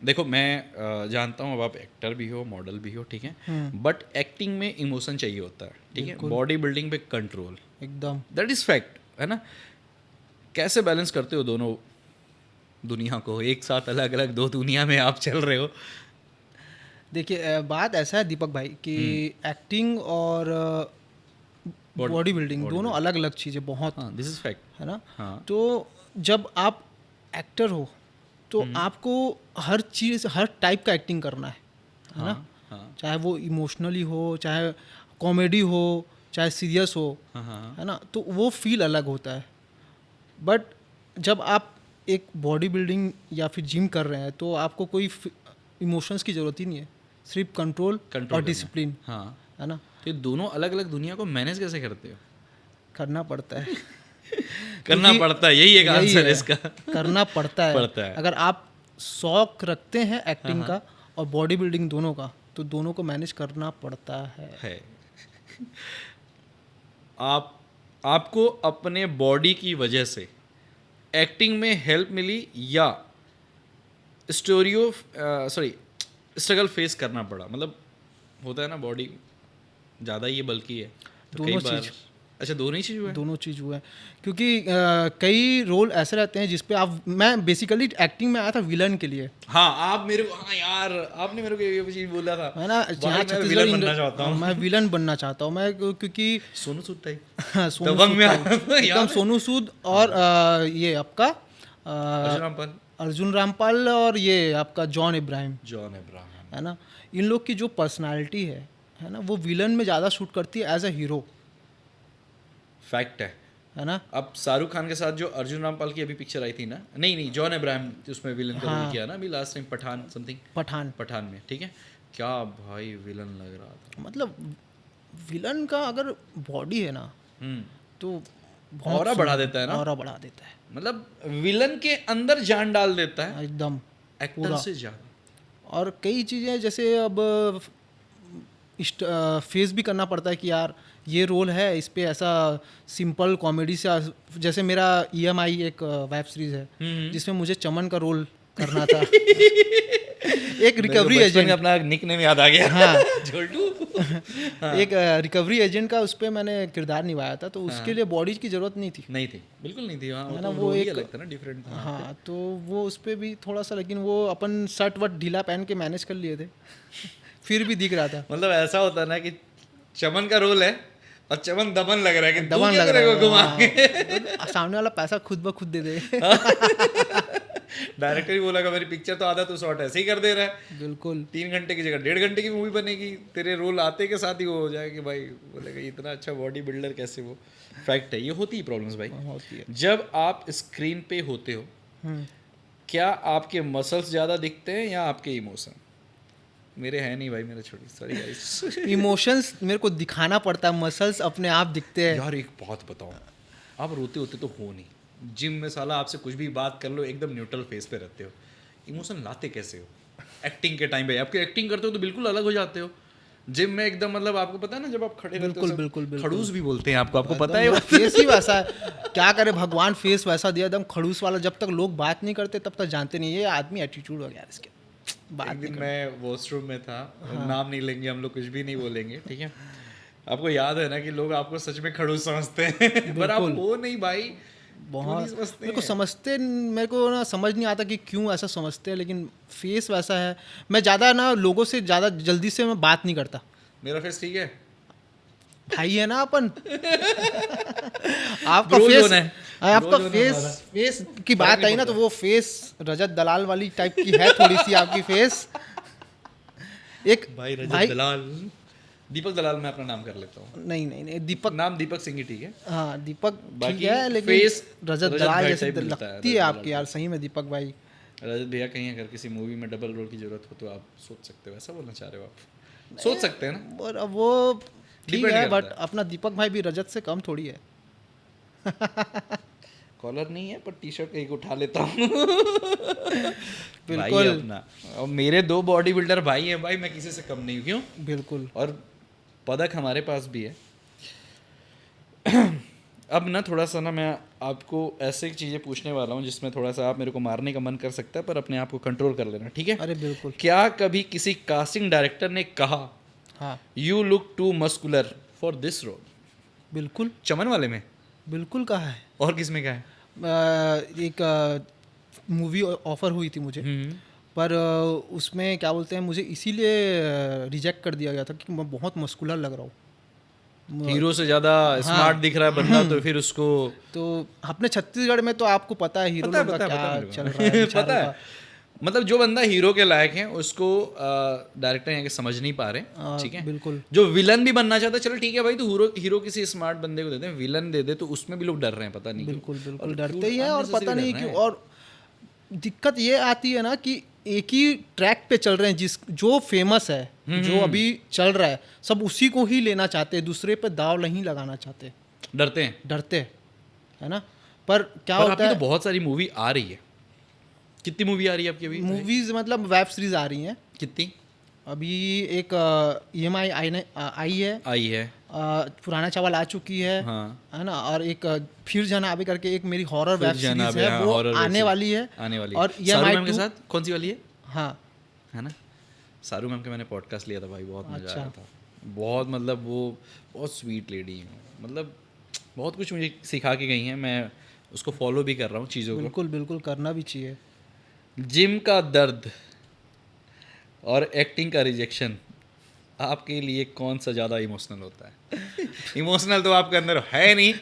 Speaker 3: देखो, मैं जानता हूँ अब आप एक्टर भी हो, मॉडल भी हो, ठीक है, बट एक्टिंग में इमोशन चाहिए होता है, ठीक है, बॉडी बिल्डिंग पे कंट्रोल,
Speaker 1: एकदम
Speaker 3: दैट इज फैक्ट, है ना। कैसे बैलेंस करते हो दोनों दुनिया को एक साथ? अलग अलग दो दुनिया में आप चल रहे हो।
Speaker 1: देखिए बात ऐसा है दीपक भाई कि एक्टिंग और बॉडी बिल्डिंग दोनों अलग अलग चीज़ें बहुत,
Speaker 3: हाँ, दिस इज फैक्ट,
Speaker 1: है ना।
Speaker 3: हाँ।
Speaker 1: तो जब आप एक्टर हो तो आपको हर चीज़, हर टाइप का एक्टिंग करना है ना।
Speaker 3: हाँ,
Speaker 1: चाहे वो इमोशनली हो, चाहे कॉमेडी हो, चाहे सीरियस हो,
Speaker 3: हाँ,
Speaker 1: है ना। तो वो फील अलग होता है। बट जब आप एक बॉडी बिल्डिंग या फिर जिम कर रहे हैं तो आपको कोई इमोशंस की ज़रूरत ही नहीं है, सिर्फ कंट्रोल और डिसिप्लिन,
Speaker 3: हाँ।
Speaker 1: है ना।
Speaker 3: तो ये दोनों अलग अलग दुनिया को मैनेज कैसे करते हो?
Speaker 1: करना पड़ता है।
Speaker 3: करना पड़ता है, यही एक आंसर है इसका।
Speaker 1: करना पड़ता है।
Speaker 3: है।
Speaker 1: अगर आप शौक रखते हैं एक्टिंग का और बॉडी बिल्डिंग दोनों का, तो दोनों को मैनेज करना पड़ता है।
Speaker 3: आपको अपने बॉडी की वजह से एक्टिंग में हेल्प मिली या स्ट्रगल फेस करना पड़ा? मतलब होता है ना, बॉडी ज़्यादा ही बल्कि है तो
Speaker 1: दोनों
Speaker 3: कई बार।
Speaker 1: चीज़।
Speaker 3: अच्छा, दोनों ही चीज़ हुआ है?
Speaker 1: दोनों चीज़ हुआ है, क्योंकि कई रोल ऐसे रहते हैं जिसपे आप, मैं बेसिकली एक्टिंग में आया था विलन के लिए,
Speaker 3: हाँ, आप मेरे को, हाँ यार, आपने मेरे को ये चीज़ बोला था,
Speaker 1: है ना। जहाँ
Speaker 3: मैं विलन बनना चाहता हूँ।
Speaker 1: मैं विलन बनना चाहता हूँ मैं, क्योंकि
Speaker 3: सोनू सूद टाइप,
Speaker 1: सोनू
Speaker 3: दबंग में
Speaker 1: सूद एकदम सोनू सूद, और ये आपका
Speaker 3: अर्जुन रामपाल,
Speaker 1: अर्जुन रामपाल, और ये आपका जॉन इब्राहिम,
Speaker 3: है
Speaker 1: ना। इन लोग की जो पर्सनालिटी है ना, वो विलन में ज़्यादा शूट करती है एज अ हीरो,
Speaker 3: फैक्ट
Speaker 1: है ना।
Speaker 3: अब शाहरुख खान के साथ जो अर्जुन रामपाल की अभी पिक्चर आई थी ना, नहीं जॉन इब्राहिम उसमें विलन का रोल किया ना अभी last time, Pathaan something, Pathaan में, ठीक है, क्या भाई विलन लग रहा था।
Speaker 1: मतलब विलन का अगर बॉडी है ना तो
Speaker 3: ऑरा बढ़ा देता है ना,
Speaker 1: ऑरा बढ़ा देता है,
Speaker 3: मतलब विलन के अंदर जान डाल देता है
Speaker 1: एकदम
Speaker 3: एक्टर से ज्यादा।
Speaker 1: और कई चीज़ें जैसे अब फेस भी करना पड़ता है कि यार ये रोल है, इस पे ऐसा सिंपल कॉमेडी से, जैसे मेरा EMI एक वेब सीरीज है जिसमें मुझे चमन का रोल करना था। एक रिकवरी एजेंट,
Speaker 3: अपना निकनेम याद आ गया,
Speaker 1: हाँ
Speaker 3: झोल्टू।
Speaker 1: एक रिकवरी एजेंट का उस पर मैंने किरदार निभाया था, तो उसके लिए बॉडी की जरूरत नहीं थी,
Speaker 3: बिल्कुल नहीं थी,
Speaker 1: है ना। वो एक
Speaker 3: अलग था ना, डिफरेंट था।
Speaker 1: हाँ, तो वो उस पर भी थोड़ा सा, लेकिन वो अपन शर्ट वर्ट ढीला पहन के मैनेज कर लिए थे। फिर भी दिख रहा था।
Speaker 3: मतलब ऐसा होता ना कि चमन का रोल है और चमन दमन लग रहा है कि
Speaker 1: दमन लग रहा है,
Speaker 3: घुमा के।
Speaker 1: तो सामने वाला पैसा खुद ब खुद दे दे।
Speaker 3: डायरेक्टर ही बोला मेरी पिक्चर तो आधा तो शॉर्ट ऐसे ही कर दे रहा है,
Speaker 1: बिल्कुल
Speaker 3: 3 घंटे की जगह 1.5 घंटे की मूवी बनेगी, तेरे रोल आते के साथ ही वो हो जाए कि भाई बोलेगा इतना अच्छा बॉडी बिल्डर कैसे। वो फैक्ट है, ये होती है प्रॉब्लम्स भाई,
Speaker 1: होती है।
Speaker 3: जब आप स्क्रीन पे होते हो क्या आपके मसल्स ज़्यादा दिखते हैं या आपके इमोशन? मेरे हैं नहीं भाई, मेरे छोटी, सॉरी गाइस।
Speaker 1: इमोशंस मेरे को दिखाना पड़ता है, मसल्स अपने आप दिखते हैं।
Speaker 3: यार एक बात बताओ, आप रोते होते तो हो नहीं, जिम में साला आपसे कुछ भी बात कर लो एकदम न्यूट्रल फेस पे रहते हो, इमोशन लाते कैसे हो? एक्टिंग के टाइम पे आपकी एक्टिंग करते हो तो बिल्कुल अलग हो जाते हो जिम में एकदम, मतलब आपको पता है ना जब आप खड़े रहते हो
Speaker 1: बिल्कुल,
Speaker 3: सब
Speaker 1: बिल्कुल, बिल्कुल।
Speaker 3: खड़ूस भी बोलते हैं आपको पता है
Speaker 1: फेस ही वैसा है, क्या करे भगवान, फेस वैसा दिया एकदम खड़ूस वाला। जब तक लोग बात नहीं करते तब तक जानते नहीं ये आदमी एटीट्यूड हो गया इसके, बात
Speaker 3: एक दिन
Speaker 1: नहीं
Speaker 3: मैं वॉशरूम में था, नाम नहीं लेंगे हम लोग, कुछ भी नहीं बोलेंगे, ठीक है। आपको याद है ना कि लोग आपको सच में खड़ूस समझते हैं पर आप हो नहीं भाई,
Speaker 1: बहुत
Speaker 3: समझते
Speaker 1: मेरे को समझते, मेरे को ना समझ नहीं आता कि क्यों ऐसा समझते हैं, लेकिन फेस वैसा है। मैं ज़्यादा ना लोगों से ज़्यादा जल्दी से मैं बात नहीं करता।
Speaker 3: मेरा फेस ठीक है,
Speaker 1: भाई है ना अपन। आपका
Speaker 3: Bro
Speaker 1: फेस
Speaker 3: zone है।
Speaker 1: आपका
Speaker 3: Bro zone
Speaker 1: फेस
Speaker 3: हमारा।
Speaker 1: फेस की बात आई ना तो वो फेस रजत दलाल वाली टाइप की है थोड़ी सी आपकी फेस। एक
Speaker 3: भाई रजत दलाल, दीपक दलाल मैं अपना नाम कर लेता हूँ,
Speaker 1: नहीं नहीं नहीं दीपक,
Speaker 3: नाम दीपक सिंह ही ठीक है।
Speaker 1: हाँ दीपक ठीक
Speaker 3: बाकी
Speaker 1: है, लेकिन
Speaker 3: face
Speaker 1: रजत
Speaker 3: रजत
Speaker 1: दलाल
Speaker 3: भाई
Speaker 1: जैसे
Speaker 3: type मिलता है,
Speaker 1: लगती है
Speaker 3: रजत
Speaker 1: आपकी
Speaker 3: दलाल
Speaker 1: यार, सही में दीपक भाई।
Speaker 3: रजत भैया कहीं अगर किसी मूवी में डबल रोल की जरूरत हो तो आप सोच सकते हो, ऐसा बोलना चाह रहे हो आप? सोच सकते हैं ना,
Speaker 1: और अब वो ठीक
Speaker 3: Depend
Speaker 1: है,
Speaker 3: करता
Speaker 1: बट अपना दीपक भाई भी रजत से कम थोड़ी है।
Speaker 3: कॉलर नहीं है पर टी शर्ट एक उठा लेता हूँ।
Speaker 1: बिल्कुल।
Speaker 3: अपना, और मेरे 2 बॉडी बिल्डर भाई हैं भाई, मैं किसी से कम नहीं हूँ, क्यों?
Speaker 1: बिल्कुल।
Speaker 3: और पदक हमारे पास भी है। अब ना थोड़ा सा ना मैं आपको ऐसे चीज़ें पूछने वाला हूँ जिसमें थोड़ा सा आप मेरे को मारने का मन कर सकता है, पर अपने आप को कंट्रोल कर लेना, ठीक है?
Speaker 1: अरे बिल्कुल।
Speaker 3: क्या कभी किसी कास्टिंग डायरेक्टर ने कहा
Speaker 1: हाँ
Speaker 3: you look too muscular for this role?
Speaker 1: बिल्कुल
Speaker 3: चमन वाले में?
Speaker 1: बिल्कुल कहा है।
Speaker 3: और किस में कहा है?
Speaker 1: एक मूवी ऑफर हुई थी मुझे, पर उसमें क्या बोलते हैं, मुझे इसीलिए रिजेक्ट कर दिया गया था कि मैं बहुत मस्कुलर लग रहा हूँ।
Speaker 3: हीरो से ज्यादा स्मार्ट दिख रहा है बंदा तो फिर उसको
Speaker 1: तो अपने छत्तीसगढ़ में तो आपको पता है हीरो लोग का क्या चल रहा है
Speaker 3: पता
Speaker 1: बेचारों
Speaker 3: है, मतलब जो बंदा हीरो के लायक है उसको डायरेक्टर यहाँ के समझ नहीं पा रहे,
Speaker 1: का।
Speaker 3: ठीक है?
Speaker 1: बिल्कुल
Speaker 3: जो विलन भी बनना चाहता है, चलो ठीक है भाई, तो हीरो किसी स्मार्ट बंदे को देते हैं, विलन दे दे तो उसमें भी लोग डर रहे हैं, पता नहीं क्यों।
Speaker 1: बिल्कुल बिल्कुल
Speaker 3: और
Speaker 1: डरते
Speaker 3: क्यों
Speaker 1: ही हैं, और
Speaker 3: unnecessary
Speaker 1: पता नहीं
Speaker 3: डर
Speaker 1: क्यों।
Speaker 3: रहे हैं।
Speaker 1: और दिक्कत ये आती है ना कि एक ही ट्रैक पे चल रहे हैं, जो फेमस है, जो अभी चल रहा है, सब उसी को ही लेना चाहते हैं, दूसरे पे दाव नहीं लगाना चाहते,
Speaker 3: डरते हैं।
Speaker 1: डरते है ना। पर क्या
Speaker 3: और
Speaker 1: होता
Speaker 3: आपकी
Speaker 1: है,
Speaker 3: तो बहुत सारी मूवी आ रही है, कितनी मूवी आ रही है आपकी अभी?
Speaker 1: मूवीज मतलब वेब सीरीज आ रही हैं
Speaker 3: कितनी
Speaker 1: अभी। एक EMI आई है,
Speaker 3: आई है?
Speaker 1: पुराना चावल आ चुकी है,
Speaker 3: हाँ।
Speaker 1: है ना। और एक फिर जनाबे करके एक मेरी हॉरर
Speaker 3: फिर
Speaker 1: वेब सीरीज
Speaker 3: जनाबे,
Speaker 1: है,
Speaker 3: हाँ,
Speaker 1: वो
Speaker 3: horror web
Speaker 1: आने
Speaker 3: series
Speaker 1: वाली है।
Speaker 3: आने वाली
Speaker 1: और
Speaker 3: है। शाहरुख
Speaker 1: EMI
Speaker 3: मैम के
Speaker 1: 2
Speaker 3: साथ कौन सी वाली है?
Speaker 1: हाँ
Speaker 3: है ना, शाहरुख मैम के मैंने पॉडकास्ट लिया था भाई, बहुत मजा
Speaker 1: अच्छा।
Speaker 3: आया था, बहुत, मतलब वो बहुत स्वीट लेडी है, मतलब बहुत कुछ मुझे सिखा के गई हैं, मैं उसको फॉलो भी कर रहा हूँ चीज़ों को।
Speaker 1: बिल्कुल बिल्कुल करना भी चाहिए।
Speaker 3: जिम का दर्द और एक्टिंग का रिजेक्शन आपके लिए कौन सा ज़्यादा इमोशनल होता है? इमोशनल तो आपके अंदर है नहीं,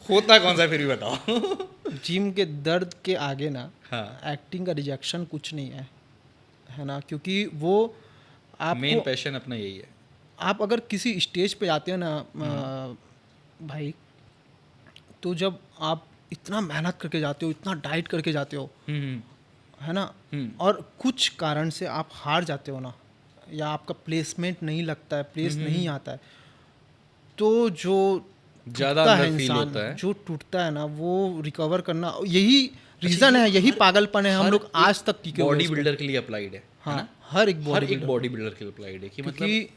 Speaker 3: होता कौन सा फिर भी बताओ।
Speaker 1: जिम के दर्द के आगे ना
Speaker 3: हाँ,
Speaker 1: एक्टिंग का रिजेक्शन कुछ नहीं है ना, क्योंकि वो
Speaker 3: मेन
Speaker 1: आपको,
Speaker 3: पैशन अपना यही है।
Speaker 1: आप अगर किसी स्टेज पे जाते हो ना भाई, तो जब आप इतना मेहनत करके जाते हो, इतना डाइट करके जाते हो, है ना, और कुछ कारण से आप हार जाते हो ना, या आपका प्लेसमेंट नहीं लगता है, प्लेस नहीं आता है, तो जो
Speaker 3: ज़्यादा
Speaker 1: टूटता है
Speaker 3: अंदर फील
Speaker 1: इंसान,
Speaker 3: होता है।
Speaker 1: जो टूटता है ना, वो रिकवर करना, यही रीज़न है, यही पागलपन है, हम लोग आज तक टिके हुए
Speaker 3: बॉडी
Speaker 1: इस पे।
Speaker 3: बिल्डर के लिए अप्लाइड है,
Speaker 1: हाँ,
Speaker 3: है ना?
Speaker 1: हर एक
Speaker 3: हर
Speaker 1: बॉडी
Speaker 3: एक बॉडी बिल्डर के लिए अप्लाइड है कि मतलब,
Speaker 1: क्योंकि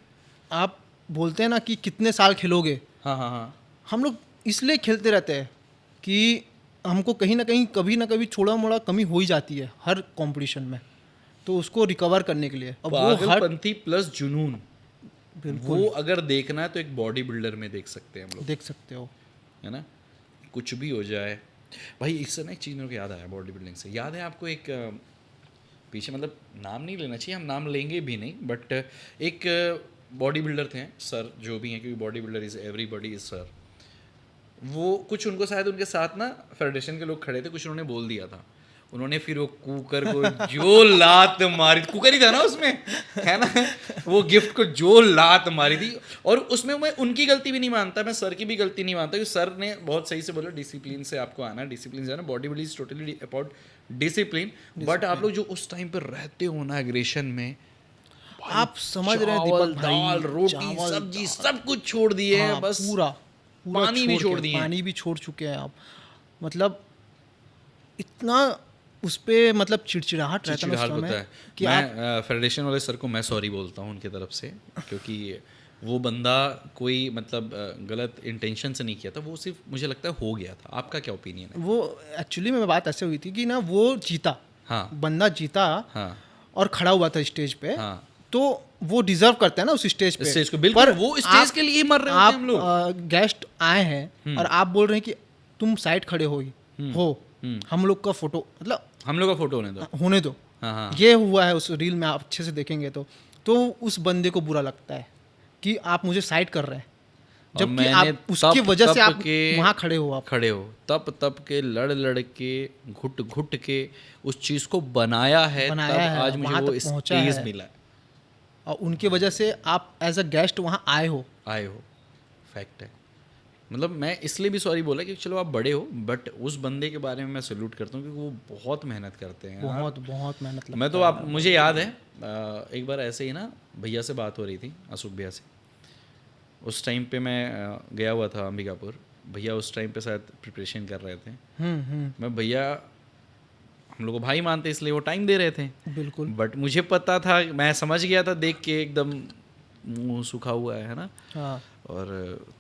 Speaker 1: आप बोलते हैं ना कि कितने साल खेलोगे,
Speaker 3: हाँ हाँ हाँ,
Speaker 1: हम लोग इसलिए खेलते रहते हैं कि हमको कहीं ना कहीं कभी ना कभी छोड़ा मोड़ा कमी हो ही जाती है हर कंपटीशन में, तो उसको रिकवर करने के लिए। अब वो हर
Speaker 3: पागलपंथी प्लस जुनून,
Speaker 1: बिल्कुल
Speaker 3: वो अगर देखना है तो एक बॉडी बिल्डर में देख सकते हैं हम लोग,
Speaker 1: देख सकते हो।
Speaker 3: है ना? कुछ भी हो जाए भाई। इससे ना एक चीज़ मेरे को याद आया बॉडी बिल्डिंग से, याद है आपको एक पीछे, मतलब नाम नहीं लेना चाहिए, हम नाम लेंगे भी नहीं, बट एक बॉडी बिल्डर थे सर, जो भी हैं, क्योंकि body builder is everybody is sir. वो कुछ उनको शायद उनके साथ ना फेडरेशन के लोग खड़े थे, कुछ उन्होंने बोल दिया था, उन्होंने फिर वो कुकर को जो लात मारी, कुकर ही था ना उसमें, है ना, वो गिफ्ट को जो लात मारी थी। और उसमें मैं उनकी गलती भी नहीं मानता, मैं सर की भी गलती नहीं मानता, क्योंकि सर ने बहुत सही से बोला डिसिप्लिन से आपको आना है, डिसिप्लिन से आना, body building is totally about discipline. But आप लोग जो उस टाइम पर रहते हो ना एग्रेशन में,
Speaker 1: आप समझ रहे हैं
Speaker 3: चावल,
Speaker 1: दीपक भाई,
Speaker 3: दाल, रोटी,
Speaker 1: चावल,
Speaker 3: सब्जी सब कुछ छोड़ दिए हैं,
Speaker 1: हाँ,
Speaker 3: बस
Speaker 1: पूरा
Speaker 3: पानी भी छोड़
Speaker 1: के,
Speaker 3: दिए हैं।
Speaker 1: पानी भी छोड़ चुके हैं आप, मतलब इतना उस पे मतलब चिड़चिड़ाहट रहता है ना उस
Speaker 3: चिड़चिड़ाहट होता
Speaker 1: समय
Speaker 3: है।
Speaker 1: कि
Speaker 3: मैं फेडरेशन वाले सर को मैं सॉरी बोलता हूँ उनकी तरफ से, क्योंकि वो बंदा कोई मतलब गलत इंटेंशन से नहीं किया था, वो सिर्फ मुझे लगता है हो गया था। आपका क्या ओपिनियन है?
Speaker 1: वो एक्चुअली में बात ऐसे हुई थी कि ना वो जीता,
Speaker 3: हाँ
Speaker 1: बंदा जीता
Speaker 3: हाँ
Speaker 1: और खड़ा हुआ था स्टेज पे,
Speaker 3: हाँ
Speaker 1: तो वो डिजर्व करता है ना उस स्टेज पे।
Speaker 3: स्टेज को, बिल्कुल वो स्टेज के लिए ही मर रहे होते हैं हम लोग।
Speaker 1: आप गेस्ट आए हैं और आप बोल रहे हैं कि तुम साइड खड़े हो हम लोग का फोटो मतलब
Speaker 3: हम लोग का फोटो होने दो।
Speaker 1: होने दो।
Speaker 3: हाँ हाँ
Speaker 1: ये हुआ है उस रील में, आप अच्छे से देखेंगे तो उस बंदे को बुरा लगता है कि आप मुझे साइड कर रहे हैं, जबकि
Speaker 3: मैंने
Speaker 1: आप उसकी
Speaker 3: तप
Speaker 1: वजह से
Speaker 3: तप
Speaker 1: आप
Speaker 3: के
Speaker 1: वहाँ खड़े हो। आप
Speaker 3: खड़े हो तप के लड़ के घुट के उस चीज को बनाया है, तब आज मुझे
Speaker 1: वहाँ
Speaker 3: वो
Speaker 1: तक पहुँचा
Speaker 3: स्पेस
Speaker 1: है
Speaker 3: मिला है।
Speaker 1: और उनकी वजह से आप एज अ गेस्ट वहाँ आए हो।
Speaker 3: फैक्ट है। मतलब मैं इसलिए भी सॉरी बोला कि चलो आप बड़े हो, बट उस बंदे के बारे में मैं सैल्यूट करता हूँ क्योंकि वो बहुत मेहनत करते हैं यार।
Speaker 1: बहुत मेहनत लगता
Speaker 3: मैं तो आप मुझे याद है एक बार ऐसे ही ना भैया से बात हो रही थी, अशोक भैया से। उस टाइम पे मैं गया हुआ था अंबिकापुर। भैया उस टाइम पे शायद प्रिपरेशन कर रहे थे। मैं भैया हम लोग को भाई मानते इसलिए वो टाइम दे रहे थे,
Speaker 1: बिल्कुल।
Speaker 3: बट मुझे पता था, मैं समझ गया था देख के एकदम मुंह सूखा हुआ है ना।
Speaker 1: हाँ
Speaker 3: और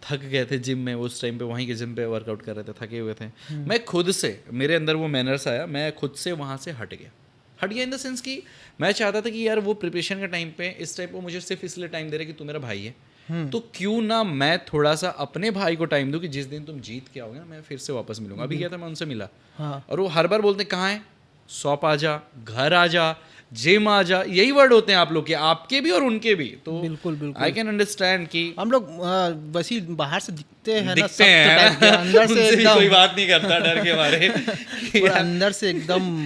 Speaker 3: थक गए थे जिम में, उस टाइम पे वहीं के जिम पे वर्कआउट कर रहे थे, थके हुए थे। मैं खुद से, मेरे अंदर वो मैनर्स आया, मैं खुद से वहाँ से हट गया इन द सेंस कि मैं चाहता था कि यार वो प्रिपरेशन के टाइम पे इस टाइम पे मुझे सिर्फ इसलिए टाइम दे रहे कि तू मेरा भाई है, तो क्यों ना मैं थोड़ा सा अपने भाई को टाइम दूं कि जिस दिन तुम जीत के आओगे ना मैं फिर से वापस मिलूंगा। अभी गया था मैं उनसे मिला,
Speaker 1: हाँ
Speaker 3: और वो हर बार बोलते कहाँ है, शॉप आ जा, घर आ जा, जिम आ जा, यही वर्ड होते हैं आप लोग के, आपके भी और उनके भी। तो
Speaker 1: बिल्कुल
Speaker 3: आई कैन अंडरस्टैंड कि
Speaker 1: हम लोग वैसे बाहर से दिखते हैं ना,
Speaker 3: दिखते हैं
Speaker 1: टाइप के, अंदर से
Speaker 3: उनसे भी
Speaker 1: एकदम
Speaker 3: कोई बात नहीं करता डर के मारे
Speaker 1: और अंदर से एकदम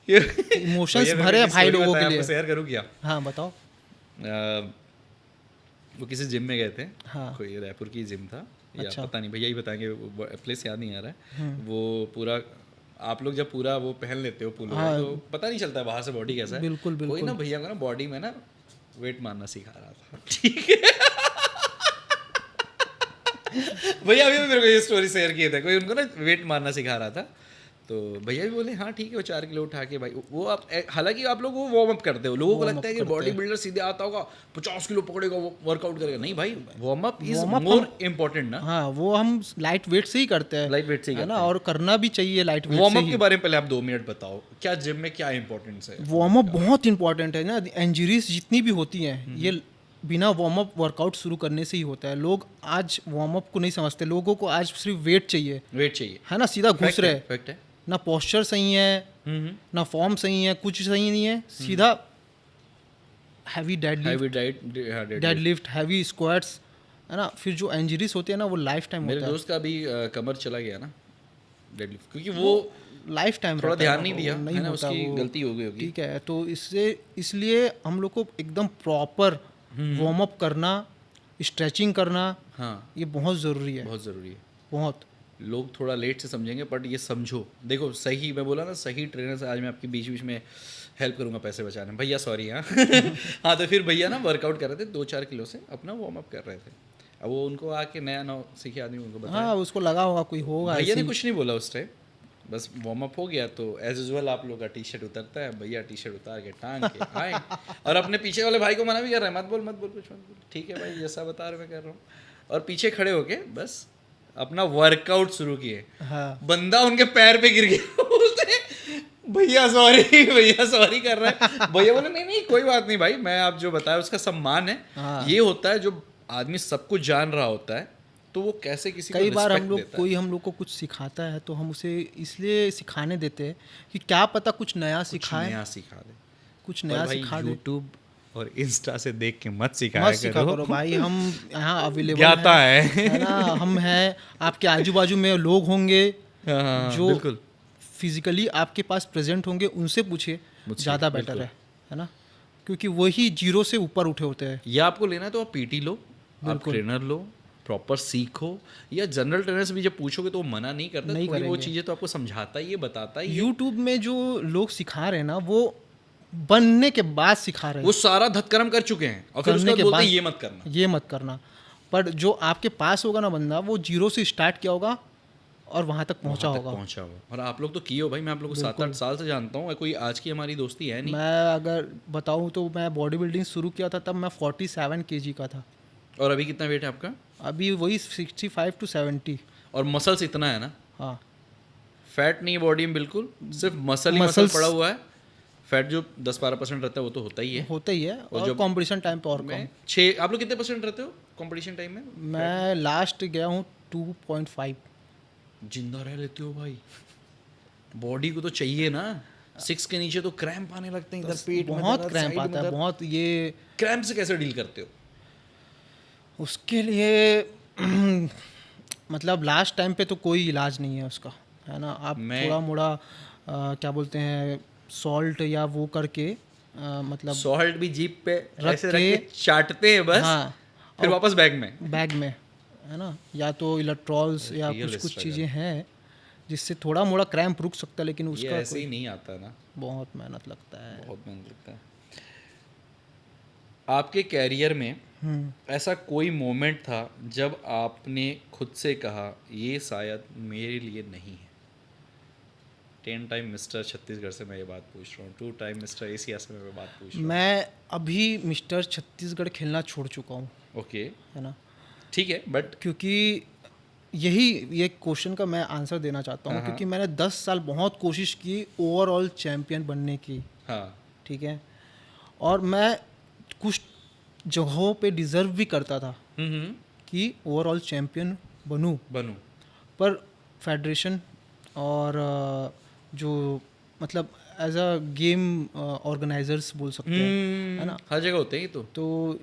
Speaker 1: इमोशंस भरे हैं भाई लोगों के लिए।
Speaker 3: शेयर करूँ क्या?
Speaker 1: हाँ बताओ।
Speaker 3: वो किसी जिम में गए थे,
Speaker 1: हाँ।
Speaker 3: कोई रायपुर की जिम था या
Speaker 1: अच्छा।
Speaker 3: पता नहीं, भैया ही बताएंगे, प्लेस याद नहीं आ रहा है। वो पूरा आप लोग जब पूरा वो पहन लेते हो पुल,
Speaker 1: हाँ।
Speaker 3: तो पता नहीं चलता है बाहर से बॉडी कैसा है।
Speaker 1: बिल्कुल
Speaker 3: कोई ना
Speaker 1: बिल्कुल।
Speaker 3: भैया को ना बॉडी में ना वेट मारना सिखा रहा था, ठीक है। भैया अभी भी मेरे को ये स्टोरी शेयर किए थे, कोई उनको ना वेट मारना सिखा रहा था, तो भैया भी बोले हाँ ठीक है, वो 4 किलो उठा के भाई वो आप, हालांकि आप लोग वो वार्म अप करते हो, लोगों को लगता है कि बॉडी बिल्डर सीधे आता होगा 50 किलो पकड़ेगा वो वर्कआउट करेगा, नहीं भाई, warm up is more important ना।
Speaker 1: हाँ वो हम लाइट वेट से ही करते हैं,
Speaker 3: लाइट वेट से ही
Speaker 1: है
Speaker 3: करते
Speaker 1: ना, और करना भी चाहिए लाइट वेट
Speaker 3: वार्म
Speaker 1: से
Speaker 3: अप
Speaker 1: ही।
Speaker 3: के बारे में पहले आप 2 मिनट बताओ, क्या जिम में क्या इंपॉर्टेंस है?
Speaker 1: वार्म अप बहुत इंपॉर्टेंट है ना, इंजरीज जितनी भी होती हैं ये बिना वार्म अप वर्कआउट शुरू करने से ही होता है। लोग आज वार्म अप को नहीं समझते, लोगों को आज सिर्फ वेट चाहिए,
Speaker 3: वेट चाहिए,
Speaker 1: है ना, सीधा घुस रहे,
Speaker 3: फैक्ट है।
Speaker 1: ना पोस्चर सही है ना फॉर्म सही है, कुछ सही नहीं है, सीधा हैवी डेडलिफ्ट, हैवी स्क्वाट्स, है ना, फिर जो इंजरीज होती है ना वो लाइफ टाइम
Speaker 3: मेरे
Speaker 1: होता है,
Speaker 3: दोस्त का भी कमर चला गया ना डेडलिफ्ट, क्योंकि वो
Speaker 1: लाइफ टाइम
Speaker 3: थोड़ा ध्यान नहीं दिया,
Speaker 1: नहीं
Speaker 3: है ना,
Speaker 1: होता
Speaker 3: उसकी
Speaker 1: वो,
Speaker 3: गलती हो गई होगी।
Speaker 1: ठीक है। तो इसलिए हम लोग को एकदम प्रॉपर वार्म अप करना, स्ट्रेचिंग करना,
Speaker 3: हाँ
Speaker 1: ये बहुत ज़रूरी है,
Speaker 3: बहुत ज़रूरी है।
Speaker 1: बहुत।
Speaker 3: लोग थोड़ा लेट से समझेंगे, बट ये समझो, देखो सही, मैं बोला ना सही ट्रेनर से आज मैं आपके बीच बीच में हेल्प करूंगा पैसे बचाने में, भैया सॉरी। हाँ हाँ, तो फिर भैया ना वर्कआउट कर रहे थे 2-4 किलो से अपना वार्म अप कर रहे थे। अब वो उनको आके नया सीखे आदमी उनको बताया,
Speaker 1: हाँ उसको लगा होगा कोई होगा
Speaker 3: भैया ने
Speaker 1: ऐसे
Speaker 3: कुछ नहीं बोला उस टाइम, बस वार्म अप हो गया तो एज यूजुअल आप लोग का टी शर्ट उतरता है, भैया टी शर्ट उतार के टांग के आए, और अपने पीछे वाले भाई को मना भी कर रहे हैं, मत बोल कुछ मत बोल, ठीक है भाई जैसा बता रहे मैं कर रहा हूँ, और पीछे खड़े होके बस अपना वर्कआउट शुरू किए।
Speaker 1: हाँ
Speaker 3: बंदा उनके पैर पे गिर गया, बोलते भैया सॉरी कर रहा है। भैया बोले नहीं कोई बात नहीं भाई, मैं आप जो बताया उसका सम्मान है।
Speaker 1: हाँ।
Speaker 3: ये होता है, जो आदमी सब कुछ जान रहा होता है तो वो कैसे किसी को
Speaker 1: कई बार
Speaker 3: respect
Speaker 1: हम लोग,
Speaker 3: देता है।
Speaker 1: कोई हम लोग को कुछ सिखाता है तो हम उसे इसलिए सिखाने देते हैं कि क्या पता कुछ नया सिखाए,
Speaker 3: नया सिखा दे,
Speaker 1: कुछ
Speaker 3: पर
Speaker 1: नया
Speaker 3: भाई
Speaker 1: सिखा दे।
Speaker 3: यूट्यूब और इंस्टा से देख के मत
Speaker 1: मत
Speaker 3: सिखाया
Speaker 1: सिखा करो भाई, हम यहाँ अवेलेबल
Speaker 3: ज्ञाता
Speaker 1: है ना, हम हैं, आपके आजू बाजू में लोग होंगे
Speaker 3: हाँ,
Speaker 1: जो
Speaker 3: बिल्कुल
Speaker 1: फिजिकली आपके पास प्रेजेंट होंगे, उनसे पूछिए, ज़्यादा बेटर है ना, क्योंकि वही जीरो से ऊपर उठे होते हैं।
Speaker 3: या आपको लेना है तो आप पीटी लो, आप ट्रेनर लो, प्रॉपर सीखो, या जनरल ट्रेनर से भी जब पूछोगे तो वो मना नहीं करता,
Speaker 1: नहीं
Speaker 3: थोड़ी वो
Speaker 1: करेंगे।
Speaker 3: चीज़ें तो आपको समझाता ही है, बताता ही है।
Speaker 1: यूट्यूब में जो लोग सिखा रहे हैं ना, वो बनने के बाद सिखा रहे
Speaker 3: वो
Speaker 1: हैं,
Speaker 3: सारा धत्कर्म कर चुके हैं और फिर उसके
Speaker 1: करने
Speaker 3: बाद
Speaker 1: के
Speaker 3: बोलते
Speaker 1: बाद
Speaker 3: हैं ये मत करना।
Speaker 1: ये मत करना। पर जो आपके पास होगा ना बंदा, वो जीरो से स्टार्ट किया होगा, और वहाँ तक पहुँचा
Speaker 3: वहाँ तक
Speaker 1: होगा।
Speaker 3: पहुँचा हो। और आप लोग तो किए हो भाई, मैं आप लोग को 7-8 साल से जानता हूँ, कोई आज की हमारी दोस्ती है नहीं।
Speaker 1: मैं अगर बताऊँ तो मैं बॉडी बिल्डिंग शुरू किया था तब मैं 47 kg का था।
Speaker 3: और अभी कितना वेट है आपका?
Speaker 1: अभी वही 65 to 70।
Speaker 3: और मसल्स इतना है ना,
Speaker 1: हाँ,
Speaker 3: फैट नहीं है बॉडी में बिल्कुल, सिर्फ मसल ही मसल
Speaker 1: Muscles-
Speaker 3: पड़ा हुआ है। फैट जो 10-12% रहता है वो तो होता ही है।
Speaker 1: होता ही है, और
Speaker 3: जब-
Speaker 1: कंपटीशन टाइम पे और कम।
Speaker 3: मैं 6, आप लोग कितने % रहते हो कंपटीशन टाइम में?
Speaker 1: मैं लास्ट गया हूँ 2.5।
Speaker 3: जिंदा रह लेते हो भाई, बॉडी को तो चाहिए ना। 6 के नीचे तो क्रैम्प आने लगते हैं, इधर पेट में
Speaker 1: बहुत
Speaker 3: दर्द,
Speaker 1: क्रैम्प
Speaker 3: साइड में
Speaker 1: आता है,
Speaker 3: दर्द।
Speaker 1: बहुत। ये
Speaker 3: क्रैम्प से कैसे डील करते हो?
Speaker 1: उसके लिए मतलब लास्ट टाइम पे तो कोई इलाज नहीं है उसका, है ना। आप थोड़ा मोड़ा क्या बोलते हैं, सॉल्ट या वो करके मतलब
Speaker 3: सॉल्ट भी जीप पे
Speaker 1: रख
Speaker 3: ऐसे रख
Speaker 1: के-
Speaker 3: के चाटते हैं बस,
Speaker 1: हाँ,
Speaker 3: फिर वापस बैग में।
Speaker 1: बैग में, है ना। या तो इलेक्ट्रॉल्स या
Speaker 3: Real
Speaker 1: कुछ
Speaker 3: struggle।
Speaker 1: चीज़ें हैं जिससे थोड़ा मोड़ा क्रैम्प रुक सकता है, लेकिन
Speaker 3: ये
Speaker 1: उसका
Speaker 3: ऐसे ही नहीं आता ना,
Speaker 1: बहुत मेहनत लगता है।
Speaker 3: बहुत मेहनत लगता है। आपके कैरियर में ऐसा कोई मोमेंट था जब आपने खुद से कहा ये शायद मेरे लिए नहीं है? 10 टाइम मिस्टर छत्तीसगढ़ से मैं ये बात पूछ रहा हूँ, 2 टाइम मिस्टर एशिया से मैं ये बात पूछ रहा हूँ।
Speaker 1: मैं अभी मिस्टर छत्तीसगढ़ खेलना छोड़ चुका हूँ,
Speaker 3: ओके,
Speaker 1: है ना,
Speaker 3: ठीक है, बट
Speaker 1: क्योंकि ये क्वेश्चन का मैं आंसर देना चाहता हूँ, क्योंकि मैंने 10 साल बहुत कोशिश की ओवरऑल चैम्पियन बनने की,
Speaker 3: हाँ,
Speaker 1: ठीक है, और मैं कुछ जगहों पे डिज़र्व भी करता था कि ओवरऑल चैम्पियन बनूं, पर फेडरेशन और जो मतलब एज अ गेम ऑर्गेनाइजर्स बोल सकते हैं, है ना।
Speaker 3: हर जगह होते हैं ये तो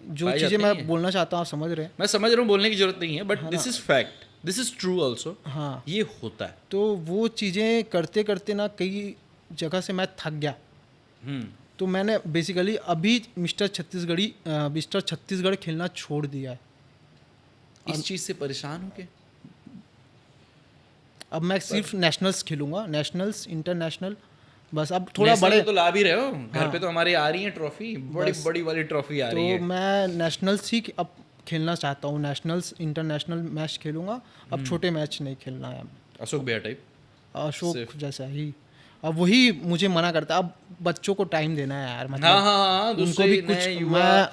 Speaker 1: जो
Speaker 3: पाए
Speaker 1: चीज़ें
Speaker 3: जाते
Speaker 1: मैं
Speaker 3: हैं।
Speaker 1: बोलना चाहता हूँ आप समझ रहे हैं।
Speaker 3: मैं समझ रहा हूँ, बोलने की जरूरत नहीं है, but this is fact, this is true also.
Speaker 1: हाँ,
Speaker 3: ये होता है।
Speaker 1: तो वो चीज़ें करते करते ना कई जगह से मैं थक गया, तो मैंने बेसिकली अभी मिस्टर छत्तीसगढ़ खेलना छोड़ दिया है।
Speaker 3: इस चीज से परेशान हो के?
Speaker 1: अब मैं सिर्फ नेशनल्स खेलूंगा, नेशनल्स, इंटरनेशनल, बस। अब थोड़ा
Speaker 3: नेशनल
Speaker 1: बड़े
Speaker 3: में तो ला भी रहे हो, घर पे तो हमारे आ रही है ट्रॉफी, बड़ी बड़ी वाली ट्रॉफी आ रही
Speaker 1: तो
Speaker 3: है।
Speaker 1: मैं नेशनल्स ही अब खेलना चाहता हूँ, नेशनल्स इंटरनेशनल मैच खेलूंगा। अब छोटे मैच नहीं खेलना है।
Speaker 3: अशोक भैया टाइप?
Speaker 1: अशोक जैसा ही। अब वही मुझे मना करता है, अब बच्चों को टाइम देना है यार, मतलब
Speaker 3: हाँ,
Speaker 1: उनको भी कुछ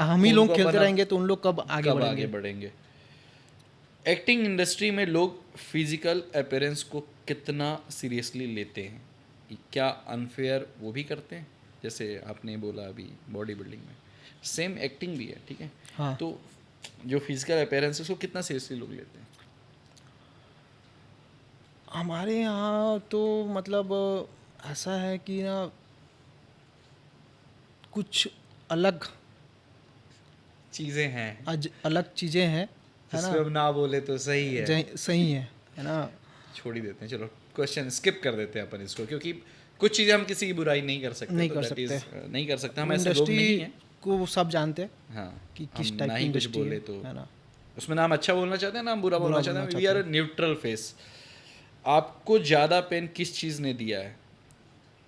Speaker 1: हम ही लोग खेलते रहेंगे तो उन लोग कब आगे
Speaker 3: बढ़ेंगे। एक्टिंग इंडस्ट्री में लोग फिजिकल अपीयरेंस को कितना सीरियसली लेते हैं? क्या अनफेयर वो भी करते हैं? जैसे आपने बोला अभी बॉडी बिल्डिंग में सेम एक्टिंग भी है, ठीक है,
Speaker 1: हाँ।
Speaker 3: तो जो फिजिकल अपीयरेंस है उसको कितना सीरियसली लोग लेते हैं?
Speaker 1: हमारे यहाँ तो मतलब ऐसा है कि ना कुछ अलग
Speaker 3: चीज़ें हैं,
Speaker 1: अलग चीज़ें हैं, है ना।
Speaker 3: इसमें हम ना बोले तो सही है,
Speaker 1: सही है ना।
Speaker 3: छोड़ ही देते हैं, चलो क्वेश्चन स्किप कर देते हैं अपन इसको, क्योंकि कुछ चीज़ें हम किसी की बुराई नहीं कर सकते,
Speaker 1: नहीं
Speaker 3: तो
Speaker 1: कर
Speaker 3: that is,
Speaker 1: सकते।
Speaker 3: नहीं कर सकते, हम ऐसे लोग नहीं हैं।
Speaker 1: को सब जानते हैं
Speaker 3: हाँ,
Speaker 1: कि किस
Speaker 3: हम
Speaker 1: टाइप
Speaker 3: ना
Speaker 1: की
Speaker 3: ही कुछ
Speaker 1: इंडस्ट्री
Speaker 3: बोले
Speaker 1: है,
Speaker 3: तो
Speaker 1: है ना।
Speaker 3: उसमें ना हम अच्छा बोलना चाहते हैं ना हम बुरा बोलना चाहते हैं,
Speaker 1: बोलना
Speaker 3: वी आर न्यूट्रल फेस। आपको ज़्यादा पेन किस चीज़ ने दिया है?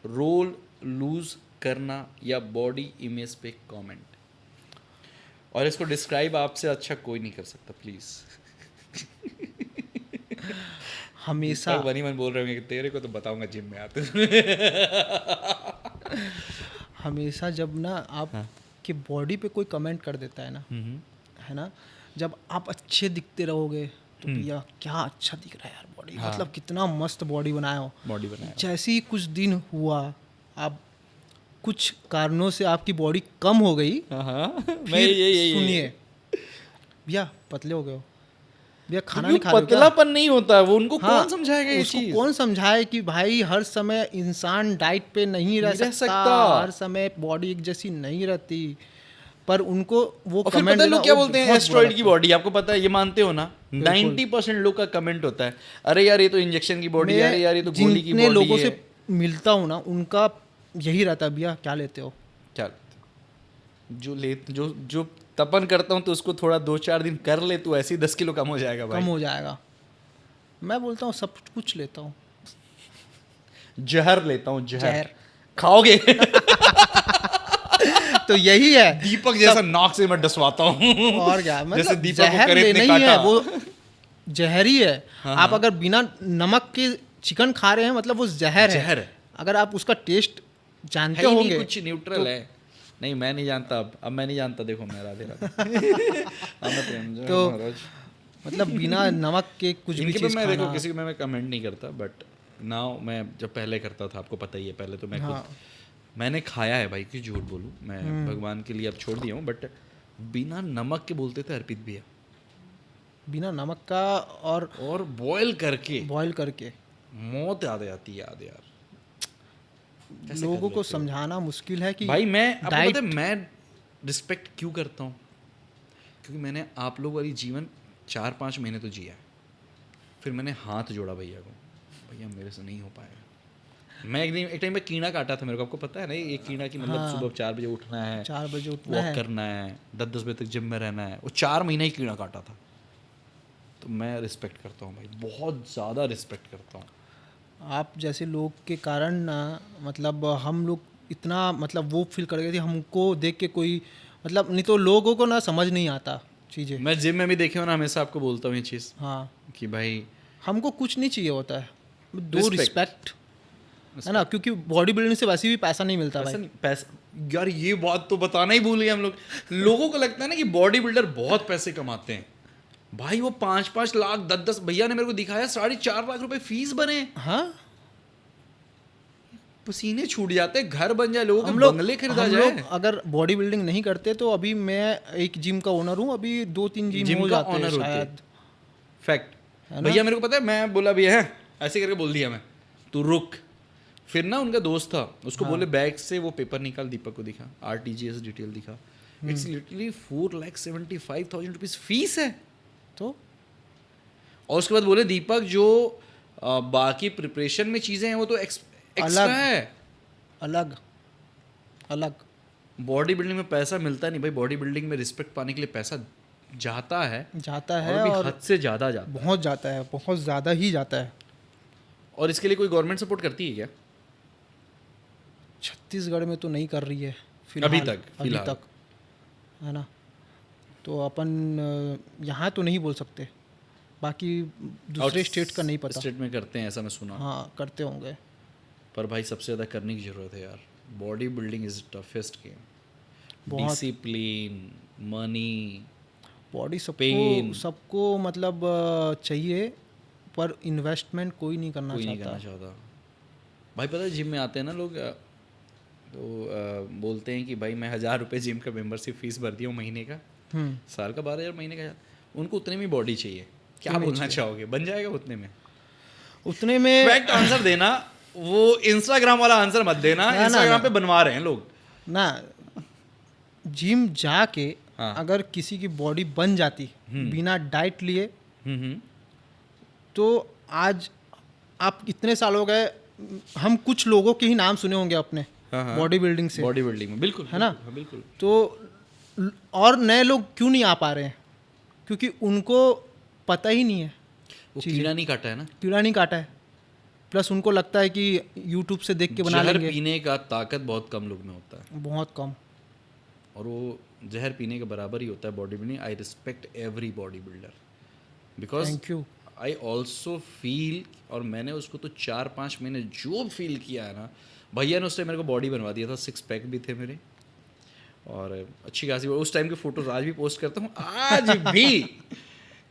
Speaker 3: रोल लूज करना या बॉडी इमेज पे कमेंट? और इसको डिस्क्राइब आपसे अच्छा कोई नहीं कर सकता, प्लीज़।
Speaker 1: हमेशा
Speaker 3: बनी मन बोल रहे होंगे कि तेरे को तो बताऊंगा जिम में आते।
Speaker 1: हमेशा जब ना आप कि बॉडी पे कोई कमेंट कर देता है ना, है ना, जब आप अच्छे दिखते रहोगे तो भैया क्या अच्छा दिख रहा है यार बॉडी, मतलब कितना मस्त बॉडी बनाया हो।
Speaker 3: बॉडी बनाया
Speaker 1: जैसे ही कुछ दिन हुआ, आप कुछ कारणों से आपकी बॉडी कम हो गई,
Speaker 3: मैं ये
Speaker 1: सुनिए भैया पतले हो गए हो, भैया खाना नहीं खा रहे हो क्या?
Speaker 3: पतलापन नहीं होता है वो, उनको
Speaker 1: हाँ,
Speaker 3: कौन समझाएगा ये
Speaker 1: उसको
Speaker 3: चीज?
Speaker 1: कौन समझाए कि भाई हर समय इंसान डाइट पे नहीं रह सकता, हर समय बॉडी एक जैसी नहीं रहती। पर उनको वो
Speaker 3: और फिर
Speaker 1: कमेंट
Speaker 3: पता है लोग क्या बोलते हैं,
Speaker 1: बहुत बुरा
Speaker 3: एस्ट्रॉइड की
Speaker 1: लगता है।
Speaker 3: बॉडी, आपको पता है, ये मानते हो ना? 90% लोग का कमेंट होता है, अरे यार ये तो इंजेक्शन की बॉडी, अरे यार ये तो गोली की
Speaker 1: जितने
Speaker 3: बॉडी
Speaker 1: लोगों
Speaker 3: है।
Speaker 1: से मिलता हूँ ना, उनका यही रहता है, भैया क्या लेते हो?
Speaker 3: क्या जो तपन करता हूँ तो उसको थोड़ा 2-4 दिन कर ले, तो ऐसे ही 10 किलो कम हो जाएगा भाई।
Speaker 1: कम हो जाएगा। मैं बोलता हूँ सब कुछ लेता हूँ,
Speaker 3: जहर लेता हूँ, जहर
Speaker 1: जहर
Speaker 3: खाओगे?
Speaker 1: तो यही है
Speaker 3: दीपक जैसा नाक से मैं डसवाता हूँ।
Speaker 1: और क्या,
Speaker 3: जैसे
Speaker 1: मतलब
Speaker 3: दीपक को
Speaker 1: जहर
Speaker 3: करे
Speaker 1: लेना
Speaker 3: इतने
Speaker 1: ही है
Speaker 3: काटा।
Speaker 1: वो। जहर ही है।
Speaker 3: हाँ,
Speaker 1: आप अगर बिना नमक के चिकन खा रहे हैं मतलब वो जहर
Speaker 3: जहर
Speaker 1: है।
Speaker 3: है।
Speaker 1: अगर आप उसका टेस्ट जानते
Speaker 3: है ही नहीं,
Speaker 1: होंगे
Speaker 3: कुछ न्यूट्रल है। नहीं मैं नहीं जानता, अब मैं नहीं जानता, देखो मैं राधे राधे
Speaker 1: तो मतलब बिना नमक के कुछ भी
Speaker 3: इनके पे
Speaker 1: चीज़
Speaker 3: मैं देखो
Speaker 1: खाना।
Speaker 3: किसी को मैं कमेंट नहीं करता, बट नाउ मैं जब पहले करता था, आपको पता ही है, पहले तो मैं
Speaker 1: हाँ।
Speaker 3: खुद मैंने खाया है भाई, क्यों झूठ बोलूँ मैं, भगवान के लिए अब छोड़ दिया हूँ, बट बिना नमक के बोलते थे अर्पित भैया,
Speaker 1: बिना नमक का
Speaker 3: और बॉयल करके
Speaker 1: बॉईल करके
Speaker 3: मौत याद आती है यार। कैसे
Speaker 1: लोगों
Speaker 3: कर
Speaker 1: को
Speaker 3: लेते हो?
Speaker 1: समझाना मुश्किल है कि
Speaker 3: भाई मैं आपको
Speaker 1: डाइट
Speaker 3: पता है मैं रिस्पेक्ट क्यों करता हूँ, क्योंकि मैंने आप लोग वाली जीवन 4-5 महीने तो जिया है, फिर मैंने हाथ जोड़ा भैया को, भैया मेरे से नहीं हो पाएगा। मैं एक टाइम में कीड़ा काटा था मेरे को, आपको पता है ना ये कीड़ा की मतलब
Speaker 1: हाँ।
Speaker 3: सुबह 4 बजे उठना है,
Speaker 1: 4 बजे उठना
Speaker 3: वॉक
Speaker 1: है।
Speaker 3: करना है, 10-10 बजे तक जिम में रहना है, वो 4 महीने ही कीड़ा काटा था। तो मैं रिस्पेक्ट करता हूँ भाई, बहुत ज़्यादा रिस्पेक्ट करता हूँ।
Speaker 1: आप जैसे लोग के कारण ना मतलब हम लोग इतना मतलब वो फील कर गए थे, हमको देख के कोई मतलब नहीं तो लोगों को ना समझ नहीं आता चीज़ें।
Speaker 3: मैं जिम में भी देखे हो ना, हमेशा आपको बोलता हूँ ये चीज़
Speaker 1: हाँ,
Speaker 3: कि भाई
Speaker 1: हमको कुछ नहीं चाहिए होता है, दो
Speaker 3: Respect.
Speaker 1: रिस्पेक्ट है ना, क्योंकि बॉडी बिल्डिंग से वैसे भी पैसा नहीं मिलता
Speaker 3: पैसा
Speaker 1: भाई।
Speaker 3: नहीं, पैसा यार ये बात तो बताना ही भूल गए हम लोग। लोगों को लगता है ना कि बॉडी बिल्डर बहुत पैसे कमाते हैं, भाई वो 5-5 लाख 10-10, भैया ने मेरे को दिखाया 4.5 लाख रुपए फीस बने,
Speaker 1: हाँ,
Speaker 3: पसीने छूट जाते हैं, घर बन जाए, लोगों के बंगले खरीदा
Speaker 1: हम
Speaker 3: जाए।
Speaker 1: लोग अगर बॉडी बिल्डिंग नहीं करते तो अभी मैं एक जिम का ओनर हूँ, अभी 2-3 जिम
Speaker 3: जिम
Speaker 1: हो
Speaker 3: का
Speaker 1: जाते हैं
Speaker 3: owner होते हैं।
Speaker 1: शायद।
Speaker 3: फैक्ट
Speaker 1: है ना?
Speaker 3: भैया मेरे को पता है, मैं बोला भैया है ऐसे करके बोल दिया मैं, तू रुक। फिर ना उनका दोस्त था, उसको बोले बैग से वो पेपर निकाल, दीपक को दिखा, RTGS डिटेल दिखा, इट्स लिटरली 4,75,000 रुपीज फीस है।
Speaker 1: तो
Speaker 3: और उसके बाद बोले दीपक जो बाकी प्रिपरेशन में चीज़ें हैं वो तो एक्स्ट्रा है।
Speaker 1: अलग अलग
Speaker 3: बॉडी बिल्डिंग में पैसा मिलता नहीं भाई, बॉडी बिल्डिंग में रिस्पेक्ट पाने के लिए पैसा जाता है
Speaker 1: है
Speaker 3: और भी
Speaker 1: और
Speaker 3: हद से ज़्यादा जाता है।
Speaker 1: बहुत जाता है, बहुत ज़्यादा ही जाता है।
Speaker 3: और इसके लिए कोई गवर्नमेंट सपोर्ट करती है क्या?
Speaker 1: छत्तीसगढ़ में तो नहीं कर रही है फिलहाल,
Speaker 3: अभी
Speaker 1: अभी तक है ना, तो अपन यहाँ तो नहीं बोल सकते, बाकी दूसरे स्टेट का नहीं पता।
Speaker 3: स्टेट में करते हैं ऐसा मैं सुना।
Speaker 1: हाँ, करते होंगे।
Speaker 3: पर भाई सबसे ज़्यादा करने की ज़रूरत है यार, body building is toughest game.
Speaker 1: बहुत।
Speaker 3: Discipline, money,
Speaker 1: body
Speaker 3: Pain.
Speaker 1: सबको मतलब चाहिए, पर इन्वेस्टमेंट कोई नहीं करना
Speaker 3: कोई नहीं
Speaker 1: चाहता।
Speaker 3: करना चाहता भाई। पता है जिम में आते हैं ना लोग, तो बोलते हैं कि भाई मैं 1,000 रुपये जिम का मेंबरशिप फीस भर दिया हूँ महीने का, साल का 12,000, महीने का 1,000। उनको उतने में बॉडी चाहिए, क्या बोलना चाहोगे? बन जाएगा उतने में?
Speaker 1: उतने में
Speaker 3: करेक्ट आंसर देना, वो इंस्टाग्राम वाला आंसर मत देना।
Speaker 1: ना,
Speaker 3: इंस्टाग्राम
Speaker 1: ना।
Speaker 3: पे बनवा रहे हैं लोग
Speaker 1: ना, जिम जाके
Speaker 3: हाँ।
Speaker 1: अगर किसी की बॉडी बन जाती बिना डाइट लिए,
Speaker 3: हम्म।
Speaker 1: तो आज आप इतने साल हो गए, हम कुछ लोगों के ही नाम सुने होंगे अपने
Speaker 3: हाँ।
Speaker 1: बॉडी बिल्डिंग से,
Speaker 3: बॉडी बिल्डिंग में बिल्कुल
Speaker 1: है ना?
Speaker 3: बिल्कुल, बिल्कुल।
Speaker 1: तो और नए लोग क्यों नहीं आ पा रहे हैं? क्योंकि उनको पता ही नहीं है,
Speaker 3: वो कीड़ा नहीं काटा है ना,
Speaker 1: कीड़ा नहीं काटा है, प्लस उनको लगता है कि यूट्यूब से देख के बना
Speaker 3: जहर
Speaker 1: लेंगे।
Speaker 3: पीने का ताकत बहुत कम लोग में होता है,
Speaker 1: बहुत कम।
Speaker 3: और वो जहर पीने के बराबर ही होता है body building. I respect every body builder because
Speaker 1: thank you.
Speaker 3: I also feel, और मैंने उसको तो 4-5 महीने जो फील किया है ना, भैया ने उस टाइम मेरे को बॉडी बनवा दिया था, 6 पैक भी थे मेरे, और अच्छी खासी उस टाइम के फोटोज आज भी पोस्ट करता हूँ। आज भी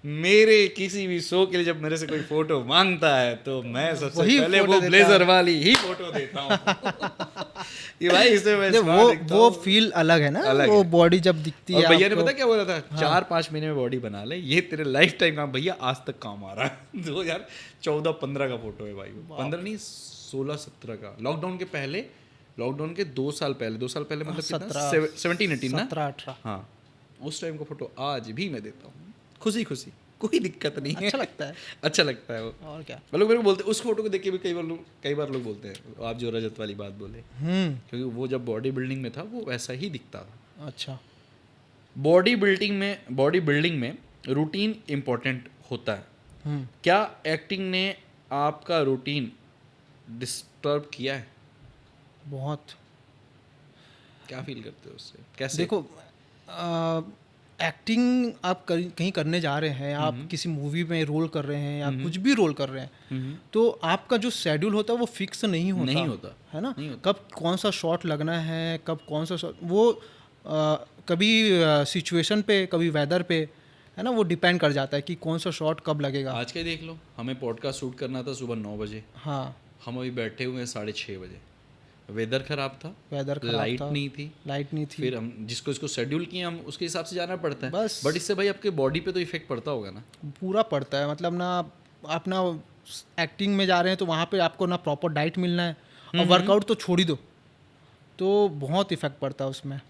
Speaker 3: मेरे किसी भी शो के लिए जब मेरे से कोई फोटो मांगता है तो मैं सबसे
Speaker 1: वही
Speaker 3: पहले
Speaker 1: फोटो
Speaker 3: वो
Speaker 1: देता
Speaker 3: ब्लेजर वाली ही फोटो देता हूँ कि भाई इसमें मैं
Speaker 1: नहीं,
Speaker 3: smart दिखता
Speaker 1: वो
Speaker 3: हूँ।
Speaker 1: फील अलग है ना,
Speaker 3: अलग
Speaker 1: वो
Speaker 3: है।
Speaker 1: बॉडी जब दिखती है
Speaker 3: और भैया ने
Speaker 1: आपको।
Speaker 3: पता क्या बोला था? 4-5 महीने में बॉडी बना ले, ये तेरे लाइफ टाइम काम, भैया आज तक काम आ रहा है। 2014-15 का फोटो है भाई, 15 नहीं 16-17 का, लॉकडाउन के पहले, लॉकडाउन के 2 साल पहले मतलब कितना, 17-18 ना,
Speaker 1: 17-18।
Speaker 3: हाँ, उस टाइम का फोटो आज भी मैं देता हूँ, खुशी खुशी, कोई दिक्कत नहीं है।
Speaker 1: अच्छा लगता है।
Speaker 3: अच्छा लगता है वो।
Speaker 1: और क्या।
Speaker 3: लोग मेरे को बोलते हैं, उस फोटो को देख के भी कई बार लोग बोलते हैं आप जो रजत वाली बात बोले, क्योंकि वो जब बॉडी बिल्डिंग में था वो वैसा ही दिखता था।
Speaker 1: अच्छा।
Speaker 3: बॉडी बिल्डिंग में रूटीन इम्पोर्टेंट होता है। क्या एक्टिंग ने आपका रूटीन डिस्टर्ब किया है?
Speaker 1: बहुत।
Speaker 3: क्या फील करते हो उससे, कैसे?
Speaker 1: देखो, एक्टिंग आप कहीं करने जा रहे हैं, आप किसी मूवी में रोल कर रहे हैं या कुछ भी रोल कर रहे हैं, तो आपका जो शेड्यूल होता है वो फिक्स नहीं होता है ना। कब कौन सा शॉट लगना है, कब कौन सा शॉट, वो कभी सिचुएशन पे, कभी वेदर पे, है ना, वो डिपेंड कर जाता है कि कौन सा शॉट कब लगेगा।
Speaker 3: आज के देख लो, हमें पॉडकास्ट शूट करना था सुबह 9 बजे,
Speaker 1: हाँ,
Speaker 3: हम अभी बैठे हुए हैं 6:30 बजे, वेदर खराब था,
Speaker 1: वेदर खराब
Speaker 3: लाइट
Speaker 1: था,
Speaker 3: नहीं थी, फिर हम जिसको शेड्यूल किए हम उसके हिसाब से जाना पड़ता है
Speaker 1: बस।
Speaker 3: बट इससे भाई आपके बॉडी पे तो इफेक्ट पड़ता होगा ना।
Speaker 1: पूरा पड़ता है, मतलब ना आप ना एक्टिंग में जा रहे हैं तो वहाँ पे आपको ना प्रॉपर डाइट मिलना है, और वर्कआउट तो छोड़ ही दो, तो बहुत इफेक्ट पड़ता है उसमें।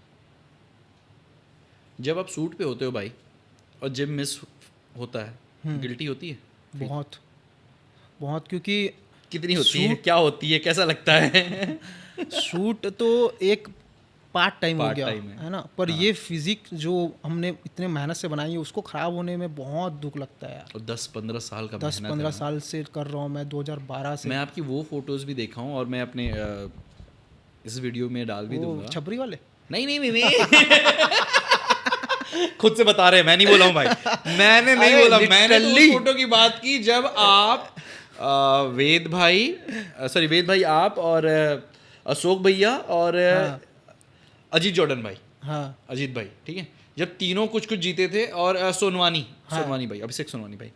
Speaker 3: जब आप शूट पे होते हो भाई और जिम मिस होता है, गिल्टी होती है
Speaker 1: बहुत बहुत, क्योंकि
Speaker 3: कितनी होती है, क्या होती है, कैसा लगता है?
Speaker 1: शूट तो एक पार्ट टाइम हो गया है ना, पर ये फिजिक जो हमने इतने मेहनत से बनाई है उसको ख़राब होने में बहुत दुख लगता है यार।
Speaker 3: और 10-15 साल का
Speaker 1: 10-15 साल से कर रहा हूँ मैं, 2012 से।
Speaker 3: मैं आपकी वो फोटोज भी देखा हूँ और मैं अपने इस वीडियो में डाल भी दूंगा।
Speaker 1: छपरी वाले?
Speaker 3: नहीं खुद से बता रहे हैं, मैं नहीं बोला हूँ भाई, मैंने नहीं बोला, मैंने तो उस फोटो की बात की जब आप वेद भाई आप और अशोक भैया और अजीत जॉर्डन भाई,
Speaker 1: हाँ,
Speaker 3: अजीत भाई, ठीक है, जब तीनों कुछ जीते थे, और सोनवानी भाई, अभिषेक सोनवानी भाई,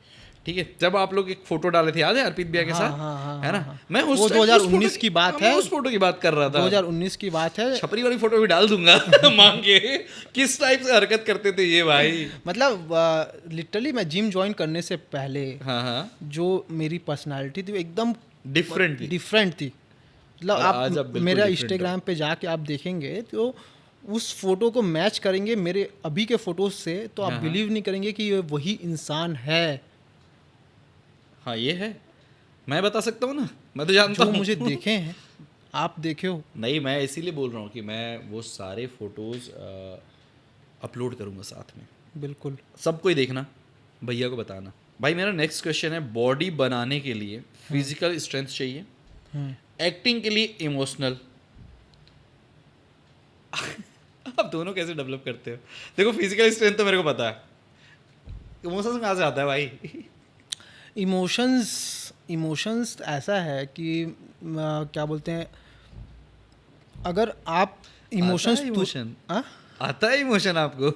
Speaker 3: ठीक है, जब आप लोग एक फोटो डाले थे, याद है, अर्पित भैया के साथ, है ना? मैं उस
Speaker 1: 2019 की बात है,
Speaker 3: उस फोटो की बात कर रहा था,
Speaker 1: 2019 की बात है।
Speaker 3: छपरी वाली फोटो भी डाल दूंगा मांग के। किस टाइप से हरकत करते थे ये भाई?
Speaker 1: मतलब लिटरली मैं जिम ज्वाइन करने से पहले जो मेरी पर्सनालिटी थी वो एकदम डिफरेंट थी। मतलब आप मेरा इंस्टाग्राम पे जाके आप देखेंगे तो उस फोटो को मैच करेंगे मेरे अभी के फोटोज से, तो आप बिलीव नहीं करेंगे कि ये वही इंसान है।
Speaker 3: हाँ, ये है, मैं बता सकता हूँ ना, मैं तो जानता हूँ,
Speaker 1: मुझे देखे हैं, आप देखे हो
Speaker 3: नहीं, मैं इसीलिए बोल रहा हूँ कि मैं वो सारे फोटोज अपलोड करूँगा साथ में,
Speaker 1: बिल्कुल,
Speaker 3: सबको ही देखना, भैया को बताना। भाई मेरा नेक्स्ट क्वेश्चन है, बॉडी बनाने के लिए फिजिकल स्ट्रेंथ चाहिए, एक्टिंग के लिए इमोशनल, आप दोनों कैसे डेवलप करते हो? देखो फिजिकल स्ट्रेंथ तो मेरे को पता है, इमोशंस कहाँ से आता है भाई?
Speaker 1: इमोशंस ऐसा है कि क्या बोलते हैं, अगर आप
Speaker 3: इमोशन आता है इमोशन आपको?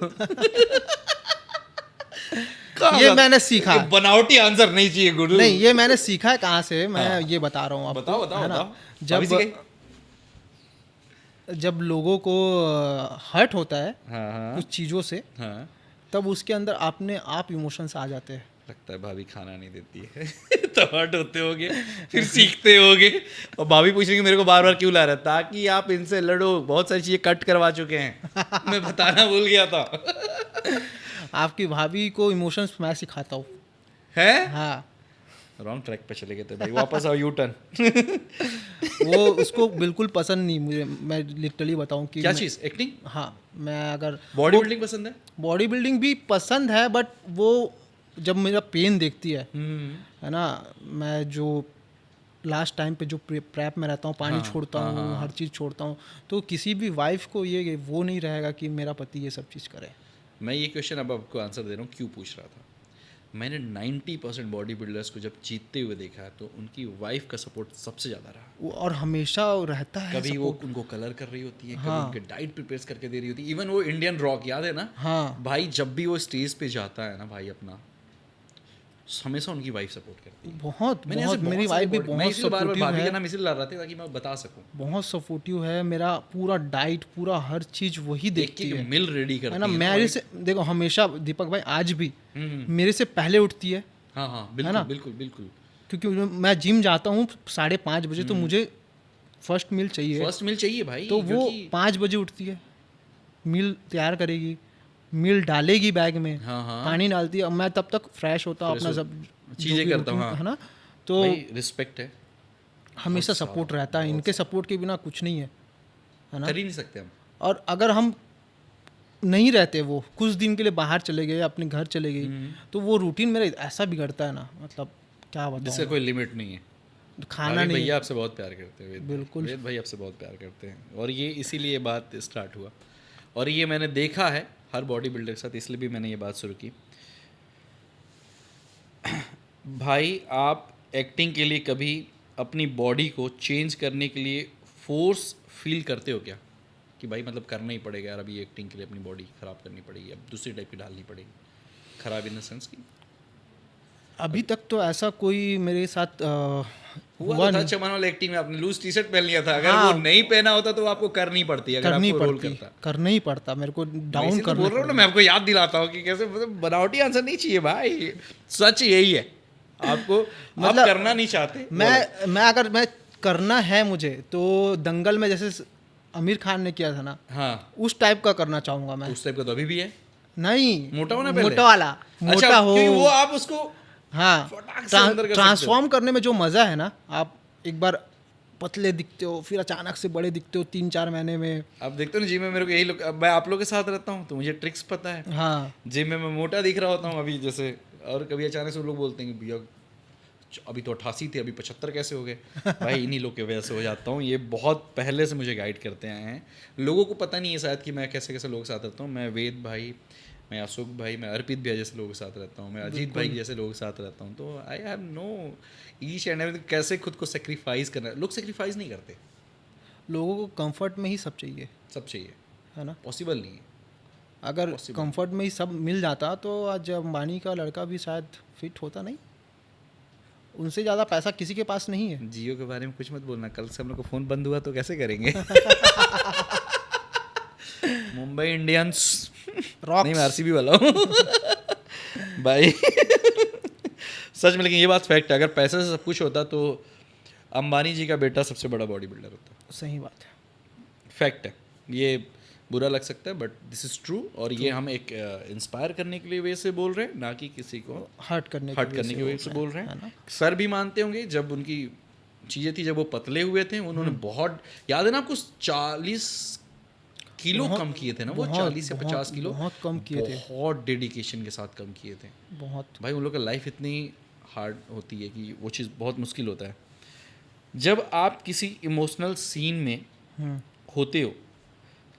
Speaker 1: ये मैंने सीखा,
Speaker 3: बनावटी आंसर नहीं चाहिए गुरु।
Speaker 1: नहीं, ये मैंने सीखा है कहाँ से, मैं ये बता रहा हूँ आपको,
Speaker 3: बताओ,
Speaker 1: है ना? जब लोगों को हर्ट होता है कुछ चीज़ों से, तब उसके अंदर अपने आप इमोशंस आ जाते हैं।
Speaker 3: लगता है भाभी खाना नहीं देती है तो हर्ट होते होगे, फिर सीखते होगे, और भाभी पूछेंगे मेरे को बार बार क्यों ला रहा है, ताकि आप इनसे लड़ो, बहुत सारी चीज़ें कट करवा चुके हैं मैं बताना भूल गया था।
Speaker 1: आपकी भाभी को इमोशंस मैं सिखाता हूँ,
Speaker 3: है?
Speaker 1: हाँ,
Speaker 3: रॉन्ग ट्रैक पे चले गए थे भाई, वापस आओ, यू टर्न।
Speaker 1: वो उसको बिल्कुल पसंद नहीं मुझे, मैं लिटरली बताऊं कि
Speaker 3: क्या चीज़? एक्टिंग?
Speaker 1: हाँ, मैं अगर
Speaker 3: बॉडी बिल्डिंग पसंद है,
Speaker 1: बॉडी बिल्डिंग भी पसंद है, बट वो जब मेरा पेन देखती है ना, मैं जो लास्ट टाइम पे जो प्रेप में रहता हूँ, पानी छोड़ता हूँ, हर चीज़ छोड़ता हूँ, तो किसी भी वाइफ को ये वो नहीं रहेगा कि मेरा पति ये सब चीज़ करे।
Speaker 3: मैं ये क्वेश्चन अब आपको आंसर दे रहा हूँ, क्यों पूछ रहा था। मैंने 90% बॉडी बिल्डर्स को जब जीतते हुए देखा है, तो उनकी वाइफ का सपोर्ट सबसे ज़्यादा रहा,
Speaker 1: और हमेशा रहता है।
Speaker 3: कभी वो उनको कलर कर रही होती है, कभी उनके डाइट प्रिपेयर करके दे रही होती है। इवन वो इंडियन रॉक, याद है ना? हाँ भाई, जब भी वो स्टेज पे जाता है ना भाई अपना, हमेशा उनकी वाइफ सपोर्ट करती है।
Speaker 1: बहुत मेरी वाइफ भी बहुत सपोर्टिव है।
Speaker 3: भाभी का नाम इसलिए ला रहा था ताकि मैं बता सकूं, बहुत
Speaker 1: सपोर्टिव है। मेरा पूरा डाइट, पूरा हर चीज वही देखती है,
Speaker 3: मिल रेडी करती है
Speaker 1: ना। मेरे से देखो, हमेशा दीपक भाई आज भी मेरे से पहले उठती है।
Speaker 3: हाँ, बिल्कुल बिल्कुल बिल्कुल,
Speaker 1: क्योंकि मैं जिम जाता हूँ 5:30 बजे, तो मुझे फर्स्ट मील चाहिए भाई। तो वो 5 बजे उठती है, मील तैयार करेगी, मील डालेगी बैग में, पानी डालती है, मैं तब तक फ्रेश होता हूँ, अपना सब
Speaker 3: चीज़ें करता हूँ,
Speaker 1: है ना। तो
Speaker 3: रिस्पेक्ट है,
Speaker 1: हमेशा सपोर्ट रहता है। इनके सपोर्ट के बिना कुछ नहीं है ना,
Speaker 3: कर ही नहीं सकते हम।
Speaker 1: और अगर हम नहीं रहते, वो कुछ दिन के लिए बाहर चले गए, अपने घर चले गई, तो वो रूटीन मेरा ऐसा बिगड़ता है ना, मतलब क्या बताऊं,
Speaker 3: जिसका कोई लिमिट नहीं है।
Speaker 1: खाना नहीं,
Speaker 3: भैया आपसे बहुत प्यार करते हैं,
Speaker 1: बिल्कुल
Speaker 3: वेद भाई आपसे बहुत प्यार करते हैं, और ये इसीलिए बात स्टार्ट हुआ। और ये मैंने देखा है हर बॉडी बिल्डर के साथ, इसलिए भी मैंने ये बात शुरू की। भाई आप एक्टिंग के लिए कभी अपनी बॉडी को चेंज करने के लिए फोर्स फील करते हो क्या, कि भाई मतलब करना ही पड़ेगा यार, अभी एक्टिंग के लिए अपनी बॉडी ख़राब करनी पड़ेगी, अब दूसरी टाइप की डालनी पड़ेगी, ख़राब इन द सेंस की?
Speaker 1: अभी तक तो ऐसा कोई मेरे साथ
Speaker 3: हुआ था चमन वाले एक्टिंग में आपने लूज टी शर्ट पहन लिया था, अगर
Speaker 1: हाँ,
Speaker 3: वो नहीं पहना होता तो आपको करनी पड़ती, अगर
Speaker 1: करनी
Speaker 3: आपको रोल
Speaker 1: पड़ती,
Speaker 3: करता।
Speaker 1: करना ही पड़ता मेरे को, डाउन
Speaker 3: इसीलिए
Speaker 1: करना
Speaker 3: बोल रहा हूँ ना, मैं आपको याद दिलाता हूँ कि कैसे, मतलब बनावटी आंसर नहीं चाहिए भाई, सच यही है आपको, मतलब आप करना नहीं चाहते।
Speaker 1: मैं अगर मैं करना है मुझे तो दंगल में जैसे आमिर खान ने किया था ना,
Speaker 3: हाँ
Speaker 1: उस टाइप का करना चाहूंगा मैं।
Speaker 3: उस टाइप का तो अभी भी है,
Speaker 1: नहीं,
Speaker 3: मोटा होना पहले,
Speaker 1: मोटा वाला,
Speaker 3: अच्छा,
Speaker 1: मोटा हो,
Speaker 3: क्योंकि वो आप उसको
Speaker 1: हाँ,
Speaker 3: फटाक से अंदर कर सकते हो।
Speaker 1: ट्रांसफॉर्म करने में जो मज़ा है ना, आप एक बार पतले दिखते हो फिर अचानक से बड़े दिखते हो 3-4 महीने में।
Speaker 3: आप देखते हो ना जिम में, मेरे को यही लोग, मैं आप लोग के साथ रहता हूँ तो मुझे ट्रिक्स पता है,
Speaker 1: हाँ,
Speaker 3: जिम में मैं मोटा दिख रहा होता हूँ अभी जैसे, और कभी अचानक से वो लोग बोलते हैं कि भैया अभी तो 88 थे, अभी 75 कैसे हो गए? भाई इन्हीं लोग के वजह से हो जाता हूँ, ये बहुत पहले से मुझे गाइड करते आए हैं। लोगों को पता नहीं है शायद कि मैं कैसे कैसे लोगों के साथ रहता हूँ। मैं वेद भाई, मैं अशोक भाई, मैं अर्पित भैया जैसे लोगों के साथ रहता हूँ, मैं अजीत भाई जैसे लोगों के साथ रहता हूँ, तो I have know each and everything, कैसे खुद को सेक्रीफाइस करना है। लोग सेक्रीफाइस नहीं करते,
Speaker 1: लोगों को कंफर्ट में ही सब चाहिए,
Speaker 3: सब चाहिए,
Speaker 1: है ना।
Speaker 3: पॉसिबल नहीं है।
Speaker 1: अगर कंफर्ट में ही सब मिल जाता तो आज अंबानी का लड़का भी शायद फिट होता नहीं। उनसे ज़्यादा पैसा किसी के पास नहीं है।
Speaker 3: जियो के बारे में कुछ मत बोलना, कल से हम लोग का फ़ोन बंद हुआ तो कैसे करेंगे? Mumbai Indians
Speaker 1: rocks.
Speaker 3: नहीं, मैं आरसीबी वाला हूँ भाई। सच में, लेकिन ये बात फैक्ट है, अगर पैसे से सब कुछ होता तो अंबानी जी का बेटा सबसे बड़ा बॉडी बिल्डर होता।
Speaker 1: सही बात है,
Speaker 3: फैक्ट है, ये बुरा लग सकता है बट दिस इज़ ट्रू, और ये हम एक इंस्पायर करने के लिए वजह से बोल रहे हैं, ना कि किसी को
Speaker 1: हर्ट करने
Speaker 3: की वजह से बोल रहे
Speaker 1: है
Speaker 3: हैं।
Speaker 1: ना?
Speaker 3: सर भी मानते होंगे, जब उनकी चीज़ें थी, जब वो पतले हुए थे, उन्होंने बहुत, याद है ना आपको, 40 किलो कम किए थे ना वो, 40 से 50 किलो
Speaker 1: बहुत कम किए थे,
Speaker 3: बहुत डेडिकेशन के साथ कम किए थे।
Speaker 1: बहुत।
Speaker 3: भाई उन लोग का लाइफ इतनी हार्ड होती है कि वो चीज़ बहुत मुश्किल होता है। जब आप किसी इमोशनल सीन में होते हो,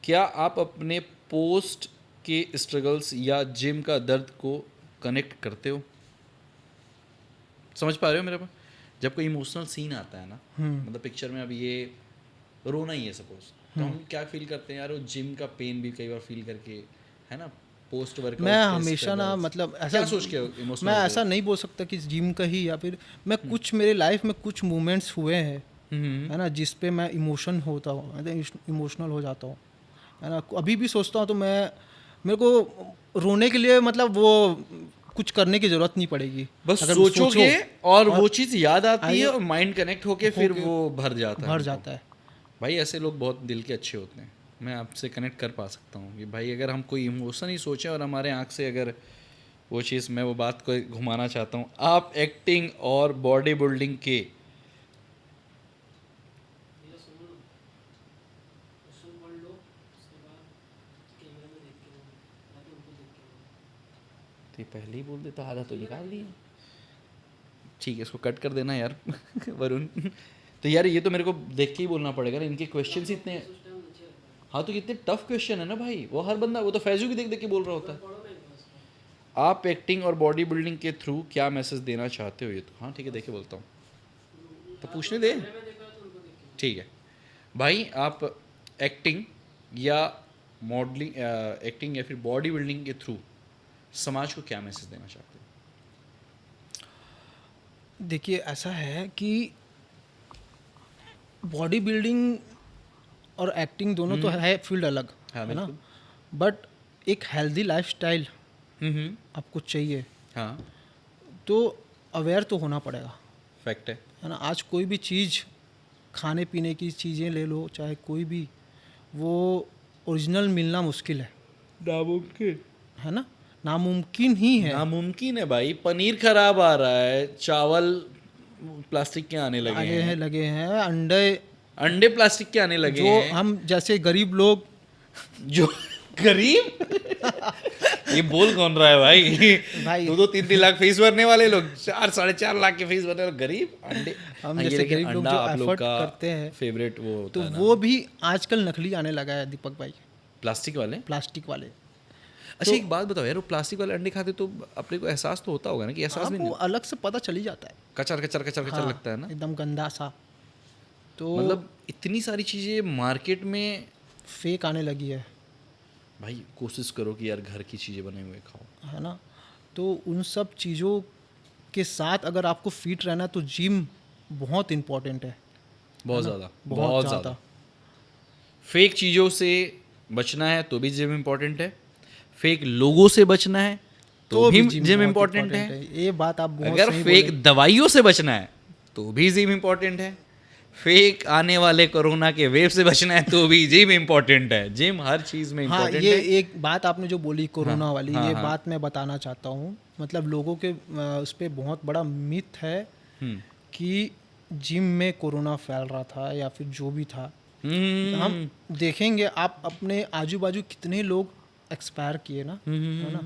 Speaker 3: क्या आप अपने पोस्ट के स्ट्रगल्स या जिम का दर्द को कनेक्ट करते हो? समझ पा रहे हो मेरे पास? जब कोई इमोशनल सीन आता है ना, मतलब पिक्चर में, अब ये रोना ही है सपोज, तो हम क्या फील करते हैं यार, वो जिम का पेन भी कई बार फील करके, है ना, पोस्ट वर्कआउट।
Speaker 1: मैं हमेशा ना, मतलब ऐसा
Speaker 3: क्या सोच के इमोशनल,
Speaker 1: मैं ऐसा नहीं बोल सकता कि जिम का ही, या फिर मैं कुछ मेरे लाइफ में कुछ मोमेंट्स हुए हैं, है ना, जिस पे मैं इमोशनल हो जाता हूँ, है ना। अभी भी सोचता हूँ तो मेरे को रोने के लिए, मतलब वो कुछ करने की जरूरत नहीं पड़ेगी,
Speaker 3: बस सोचोगे और वो चीज़ याद आती है और माइंड कनेक्ट होके फिर वो भर जाता है। भाई ऐसे लोग बहुत दिल के अच्छे होते हैं, मैं आपसे कनेक्ट कर पा सकता हूँ कि भाई अगर हम कोई इमोशन ही सोचें और हमारे आँख से अगर वो चीज़, मैं वो बात को घुमाना चाहता हूँ, आप एक्टिंग और बॉडी बिल्डिंग के तो पहले ही बोल दे तो आधा तो निकाल दिए। ठीक है, इसको कट कर देना यार वरुण। तो यार ये तो मेरे को देख के ही बोलना पड़ेगा ना, इनके क्वेश्चंस इतने, हाँ तो कितने टफ क्वेश्चन है ना भाई, वो हर बंदा, वो तो फैजू भी देख देख के बोल रहा होता है। आप एक्टिंग और बॉडी बिल्डिंग के थ्रू क्या मैसेज देना चाहते हो? ये तो हाँ ठीक है, देख के बोलता हूँ, तो पूछने दे। ठीक है भाई, आप एक्टिंग या मॉडलिंग, एक्टिंग या फिर बॉडी बिल्डिंग के थ्रू समाज को क्या मैसेज देना चाहते हो?
Speaker 1: देखिए ऐसा है कि बॉडी बिल्डिंग और एक्टिंग दोनों तो है फील्ड अलग,
Speaker 3: हाँ,
Speaker 1: है ना, बट एक हेल्दी लाइफस्टाइल आपको चाहिए,
Speaker 3: हाँ
Speaker 1: तो अवेयर तो होना पड़ेगा,
Speaker 3: फैक्ट है
Speaker 1: ना। आज कोई भी चीज़, खाने पीने की चीज़ें ले लो, चाहे कोई भी, वो ओरिजिनल मिलना मुश्किल है,
Speaker 3: नामुमकिन
Speaker 1: है ना, नामुमकिन ही है।
Speaker 3: नामुमकिन है भाई, पनीर खराब आ रहा है, चावल प्लास्टिक के आने लगे हैं, अंडे प्लास्टिक के आने लगे हैं,
Speaker 1: जो हम जैसे गरीब लोग,
Speaker 3: जो गरीब ये बोल कौन रहा है भाई 2-3 लाख फीस भरने वाले लोग, 4-4.5 लाख के फीस भरने वाले गरीब, अंडे।
Speaker 1: हम जैसे गरीब लोग जो एफर्ट करते हैं,
Speaker 3: फेवरेट वो
Speaker 1: तो वो भी आजकल नकली आने लगा है दीपक भाई,
Speaker 3: प्लास्टिक वाले। अच्छा एक बात बताओ यार, वो प्लास्टिक वाले अंडे खाते तो अपने को एहसास तो होता होगा ना, कि एहसास भी
Speaker 1: आपको
Speaker 3: नहीं,
Speaker 1: अलग से पता चल ही जाता है,
Speaker 3: कचर कचर कचर कचर
Speaker 1: हाँ,
Speaker 3: लगता है ना।
Speaker 1: एकदम गंदा सा। तो
Speaker 3: मतलब इतनी सारी चीज़ें मार्केट में,
Speaker 1: फेक आने लगी है
Speaker 3: भाई कोशिश करो कि यार घर की चीज़ें बने हुए खाओ।
Speaker 1: है ना। तो उन सब चीज़ों के साथ अगर आपको फिट रहना है तो जिम बहुत इम्पोर्टेंट है।
Speaker 3: बहुत ज़्यादा,
Speaker 1: बहुत
Speaker 3: बहुत
Speaker 1: ज़्यादा।
Speaker 3: ज़्यादा। फेक चीज़ों से बचना है तो भी जिम इम्पोर्टेंट है, फेक लोगों से बचना है तो भी जिम
Speaker 1: बहुत
Speaker 3: इम्पोर्टेंट है,
Speaker 1: ये बात आप बहुत
Speaker 3: अगर
Speaker 1: सही
Speaker 3: फेक
Speaker 1: बोले।
Speaker 3: दवाइयों से बचना है तो भी जिम इम्पोर्टेंट है, फेक आने वाले कोरोना के वेव से बचना है तो भी जिम इम्पोर्टेंट है। जिम हर चीज़ में
Speaker 1: हाँ,
Speaker 3: इम्पोर्टेंट
Speaker 1: ये
Speaker 3: है।
Speaker 1: एक बात आपने जो बोली कोरोना
Speaker 3: हाँ,
Speaker 1: वाली,
Speaker 3: हाँ,
Speaker 1: ये
Speaker 3: हाँ।
Speaker 1: बात मैं बताना चाहता हूँ। मतलब लोगों के उस पर बहुत बड़ा मिथ है
Speaker 3: हम्म,
Speaker 1: कि जिम में कोरोना फैल रहा था या फिर जो भी था।
Speaker 3: हम्म,
Speaker 1: हम देखेंगे आप अपने आजू बाजू कितने लोग एक्सपायर किए ना, है ना।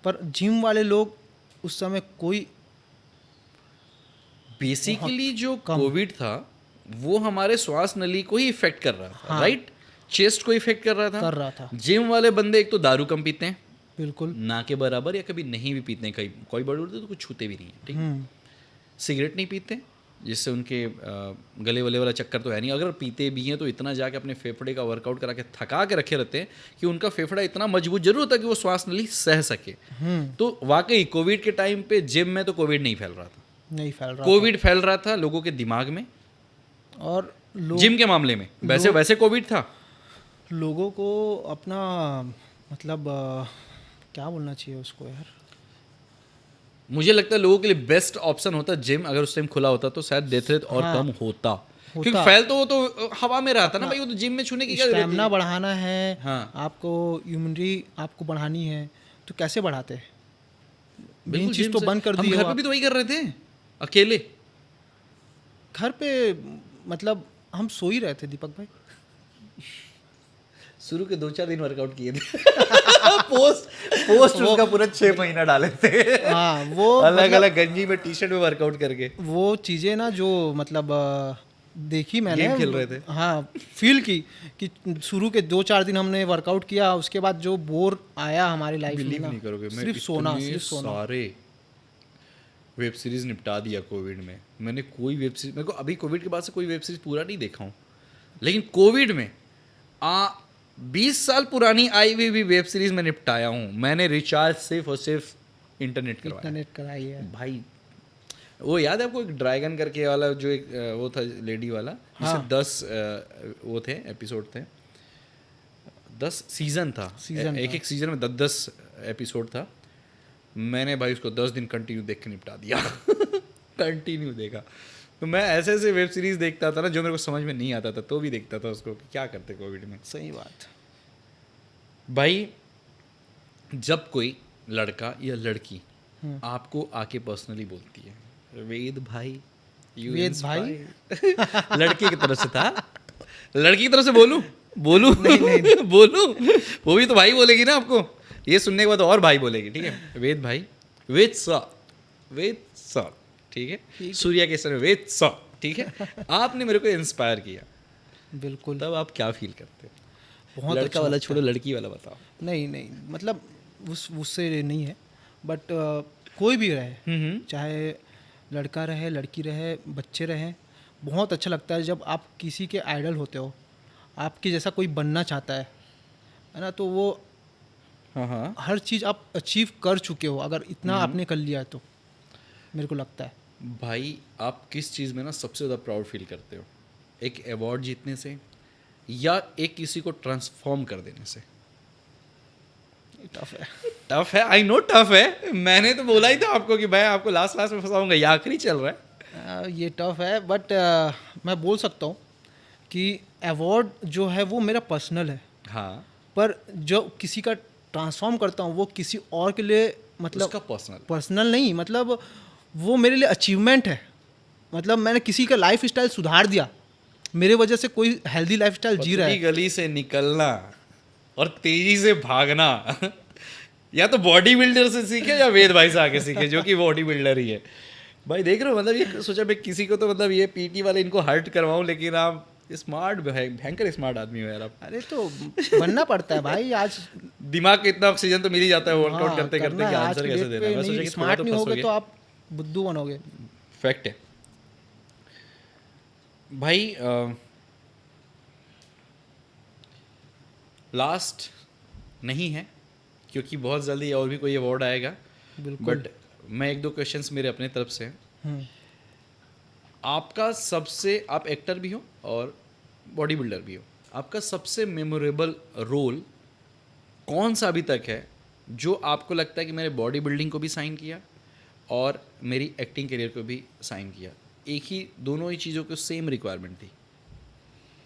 Speaker 1: पर जिम वाले लोग उस समय कोई
Speaker 3: बेसिकली जो
Speaker 1: कम।
Speaker 3: कोविड था वो हमारे श्वास नली को ही इफेक्ट कर रहा था,
Speaker 1: हाँ।
Speaker 3: राइट, चेस्ट को इफेक्ट कर रहा
Speaker 1: कर रहा था।
Speaker 3: जिम वाले बंदे एक तो दारू कम पीते हैं
Speaker 1: बिल्कुल।
Speaker 3: ना के बराबर, या कभी नहीं भी पीते हैं, कई कोई बड़े होते तो कुछ छूते भी नहीं है, ठीक है।
Speaker 1: हम्म,
Speaker 3: सिगरेट नहीं पीते, जिससे उनके गले वले वाला चक्कर तो है नहीं। अगर पीते भी हैं तो इतना जाके अपने फेफड़े का वर्कआउट करा के थका के रखे रहते हैं कि उनका फेफड़ा इतना मजबूत जरूर होता है कि वो श्वास नली सह सके। तो वाकई कोविड के टाइम पे जिम में तो कोविड नहीं फैल रहा था,
Speaker 1: नहीं फैल रहा
Speaker 3: कोविड फैल रहा था लोगों के दिमाग में।
Speaker 1: था। और
Speaker 3: जिम के मामले में वैसे कोविड था।
Speaker 1: लोगों को अपना मतलब क्या बोलना चाहिए उसको यार,
Speaker 3: मुझे लगता है लोगों के लिए बेस्ट ऑप्शन होता जिम, अगर उस टाइम खुला होता तो शायद डेथ रेट और
Speaker 1: हाँ,
Speaker 3: कम होता। क्योंकि फैल तो वो तो हवा में रहा था ना भाई, वो तो जिम में छूने की क्या जरूरत
Speaker 1: स्टैमिना
Speaker 3: है।
Speaker 1: बढ़ाना है,
Speaker 3: हाँ।
Speaker 1: आपको इम्यूनिटी आपको बढ़ानी है, तो कैसे बढ़ाते हैं? मेन
Speaker 3: बिल्कुल,
Speaker 1: चीज़
Speaker 3: जिम
Speaker 1: तो
Speaker 3: से-
Speaker 1: बंद कर
Speaker 3: हम
Speaker 1: दी
Speaker 3: घर पे भी तो वही कर रहे थे अकेले।
Speaker 1: घर पे मतलब हम सो ही रहे थे दीपक भाई।
Speaker 3: शुरू के 2-4 दिन वर्कआउट किए थे। पोस्ट उसका पूरा 6 महीना डाले थे।
Speaker 1: हाँ, वो
Speaker 3: अलग अलग गंजी में टी शर्ट में वर्कआउट करके।
Speaker 1: वो चीज़ें ना जो मतलब देखी मैंने,
Speaker 3: गेम खेल रहे थे।
Speaker 1: हाँ, फील की कि शुरू के 2-4 दिन हमने वर्कआउट किया, उसके बाद जो बोर आया हमारी लाइफ में
Speaker 3: बिलीव
Speaker 1: ना,
Speaker 3: नहीं करोगे, मैं
Speaker 1: सिर्फ सोना,
Speaker 3: इतने
Speaker 1: सिर्फ सोना।
Speaker 3: सारे वेब सीरीज निपटा दिया कोविड में। मैंने कोई वेब सीरीज, मेरे को अभी कोविड के बाद से कोई वेब सीरीज पूरा नहीं देखा हूँ, लेकिन कोविड में 20 साल पुरानी आई हुई भी वेब सीरीज में निपटाया हूँ। मैंने रिचार्ज सिर्फ और सिर्फ इंटरनेट करवाया
Speaker 1: इंटरनेट कराई है
Speaker 3: भाई। वो याद है आपको, एक ड्रैगन करके वाला जो एक वो था लेडी वाला, जिससे 10 वो थे एपिसोड थे, 10 सीजन था, एक सीजन में 10 एपिसोड था। मैंने भाई उसको 10 दिन कंटिन्यू देख के निपटा दिया। कंटिन्यू देखा। तो मैं ऐसे ऐसे वेब सीरीज देखता था ना जो मेरे को समझ में नहीं आता था, तो भी देखता था उसको कि क्या करते कोविड में।
Speaker 1: सही बात।
Speaker 3: भाई जब कोई लड़का या लड़की आपको आके पर्सनली बोलती है, वेद भाई you
Speaker 1: वेद
Speaker 3: inspire- लड़की की तरफ से था, लड़की की तरफ से बोलूं बोलूं, वो भी तो भाई बोलेगी ना आपको। ये सुनने के बाद और भाई बोलेगी, ठीक है। वेद भाई, वेद सर, ठीक है। सूर्या के सर में वेद सर, ठीक है। आपने मेरे को इंस्पायर किया,
Speaker 1: बिल्कुल।
Speaker 3: तब आप क्या फील करते हो?
Speaker 1: बहुत
Speaker 3: लड़का
Speaker 1: अच्छा
Speaker 3: वाला
Speaker 1: लगता
Speaker 3: छोड़ो, लड़की वाला बताओ।
Speaker 1: नहीं मतलब उससे नहीं है, बट कोई भी रहे, चाहे लड़का रहे, लड़की रहे, बच्चे रहे, बहुत अच्छा लगता है जब आप किसी के आइडल होते हो, आपके जैसा कोई बनना चाहता है ना। तो वो
Speaker 3: हाँ
Speaker 1: हर चीज़ आप अचीव कर चुके हो, अगर इतना आपने कर लिया तो मेरे को लगता है।
Speaker 3: भाई आप किस चीज़ में ना सबसे ज़्यादा प्राउड फील करते हो? एक अवार्ड जीतने से, या एक किसी को ट्रांसफॉर्म कर देने से?
Speaker 1: टफ है।
Speaker 3: टफ है, आई नो टफ है। मैंने तो बोला ही था आपको कि भाई आपको लास्ट में फंसाऊंगा, ये आखिरी चल रहा है।
Speaker 1: ये टफ है, बट मैं बोल सकता हूँ कि अवार्ड जो है वो मेरा पर्सनल है,
Speaker 3: हाँ,
Speaker 1: पर जो किसी का ट्रांसफॉर्म करता हूँ वो किसी और के लिए, मतलब
Speaker 3: उसका
Speaker 1: पर्सनल नहीं, मतलब वो मेरे लिए अचीवमेंट है। मतलब मैंने किसी का लाइफ स्टाइल सुधार दिया, मेरे वजह से कोई हेल्दी लाइफ स्टाइल जी रहा है।
Speaker 3: गली से निकलना और तेजी से भागना या तो बॉडी बिल्डर से सीखे या वेद भाई से आके सीखे, जो कि बॉडी बिल्डर ही है। भाई देख रहे हो, मतलब ये सोचा मैं किसी को तो मतलब ये पीटी वाले इनको हर्ट करवाऊं, लेकिन आप स्मार्ट भयंकर स्मार्ट आदमी हो यार आप।
Speaker 1: अरे तो बनना पड़ता है भाई, आज
Speaker 3: दिमाग को इतना ऑक्सीजन तो मिल ही जाता है वर्कआउट
Speaker 1: हाँ,
Speaker 3: करते करते
Speaker 1: करना
Speaker 3: कि
Speaker 1: है। आज
Speaker 3: आंसर
Speaker 1: की
Speaker 3: कैसे
Speaker 1: डेट
Speaker 3: देना है।
Speaker 1: पे
Speaker 3: मैं सोचा
Speaker 1: नहीं,
Speaker 3: कि
Speaker 1: स्मार्ट नहीं होगे
Speaker 3: फंसोगे।
Speaker 1: तो आप बुद्धू बनोगे।
Speaker 3: फैक्ट है भाई। लास्ट नहीं है क्योंकि बहुत जल्दी और भी कोई अवार्ड आएगा,
Speaker 1: बिल्कुल।
Speaker 3: बट मैं एक दो क्वेश्चंस मेरे अपने तरफ से हैं।
Speaker 1: हम्म,
Speaker 3: आपका सबसे, आप एक्टर भी हो और बॉडी बिल्डर भी हो, आपका सबसे मेमोरेबल रोल कौन सा अभी तक है जो आपको लगता है कि मेरे बॉडी बिल्डिंग को भी साइन किया और मेरी एक्टिंग करियर को भी साइन किया? एक ही, दोनों ही चीज़ों को सेम रिक्वायरमेंट थी,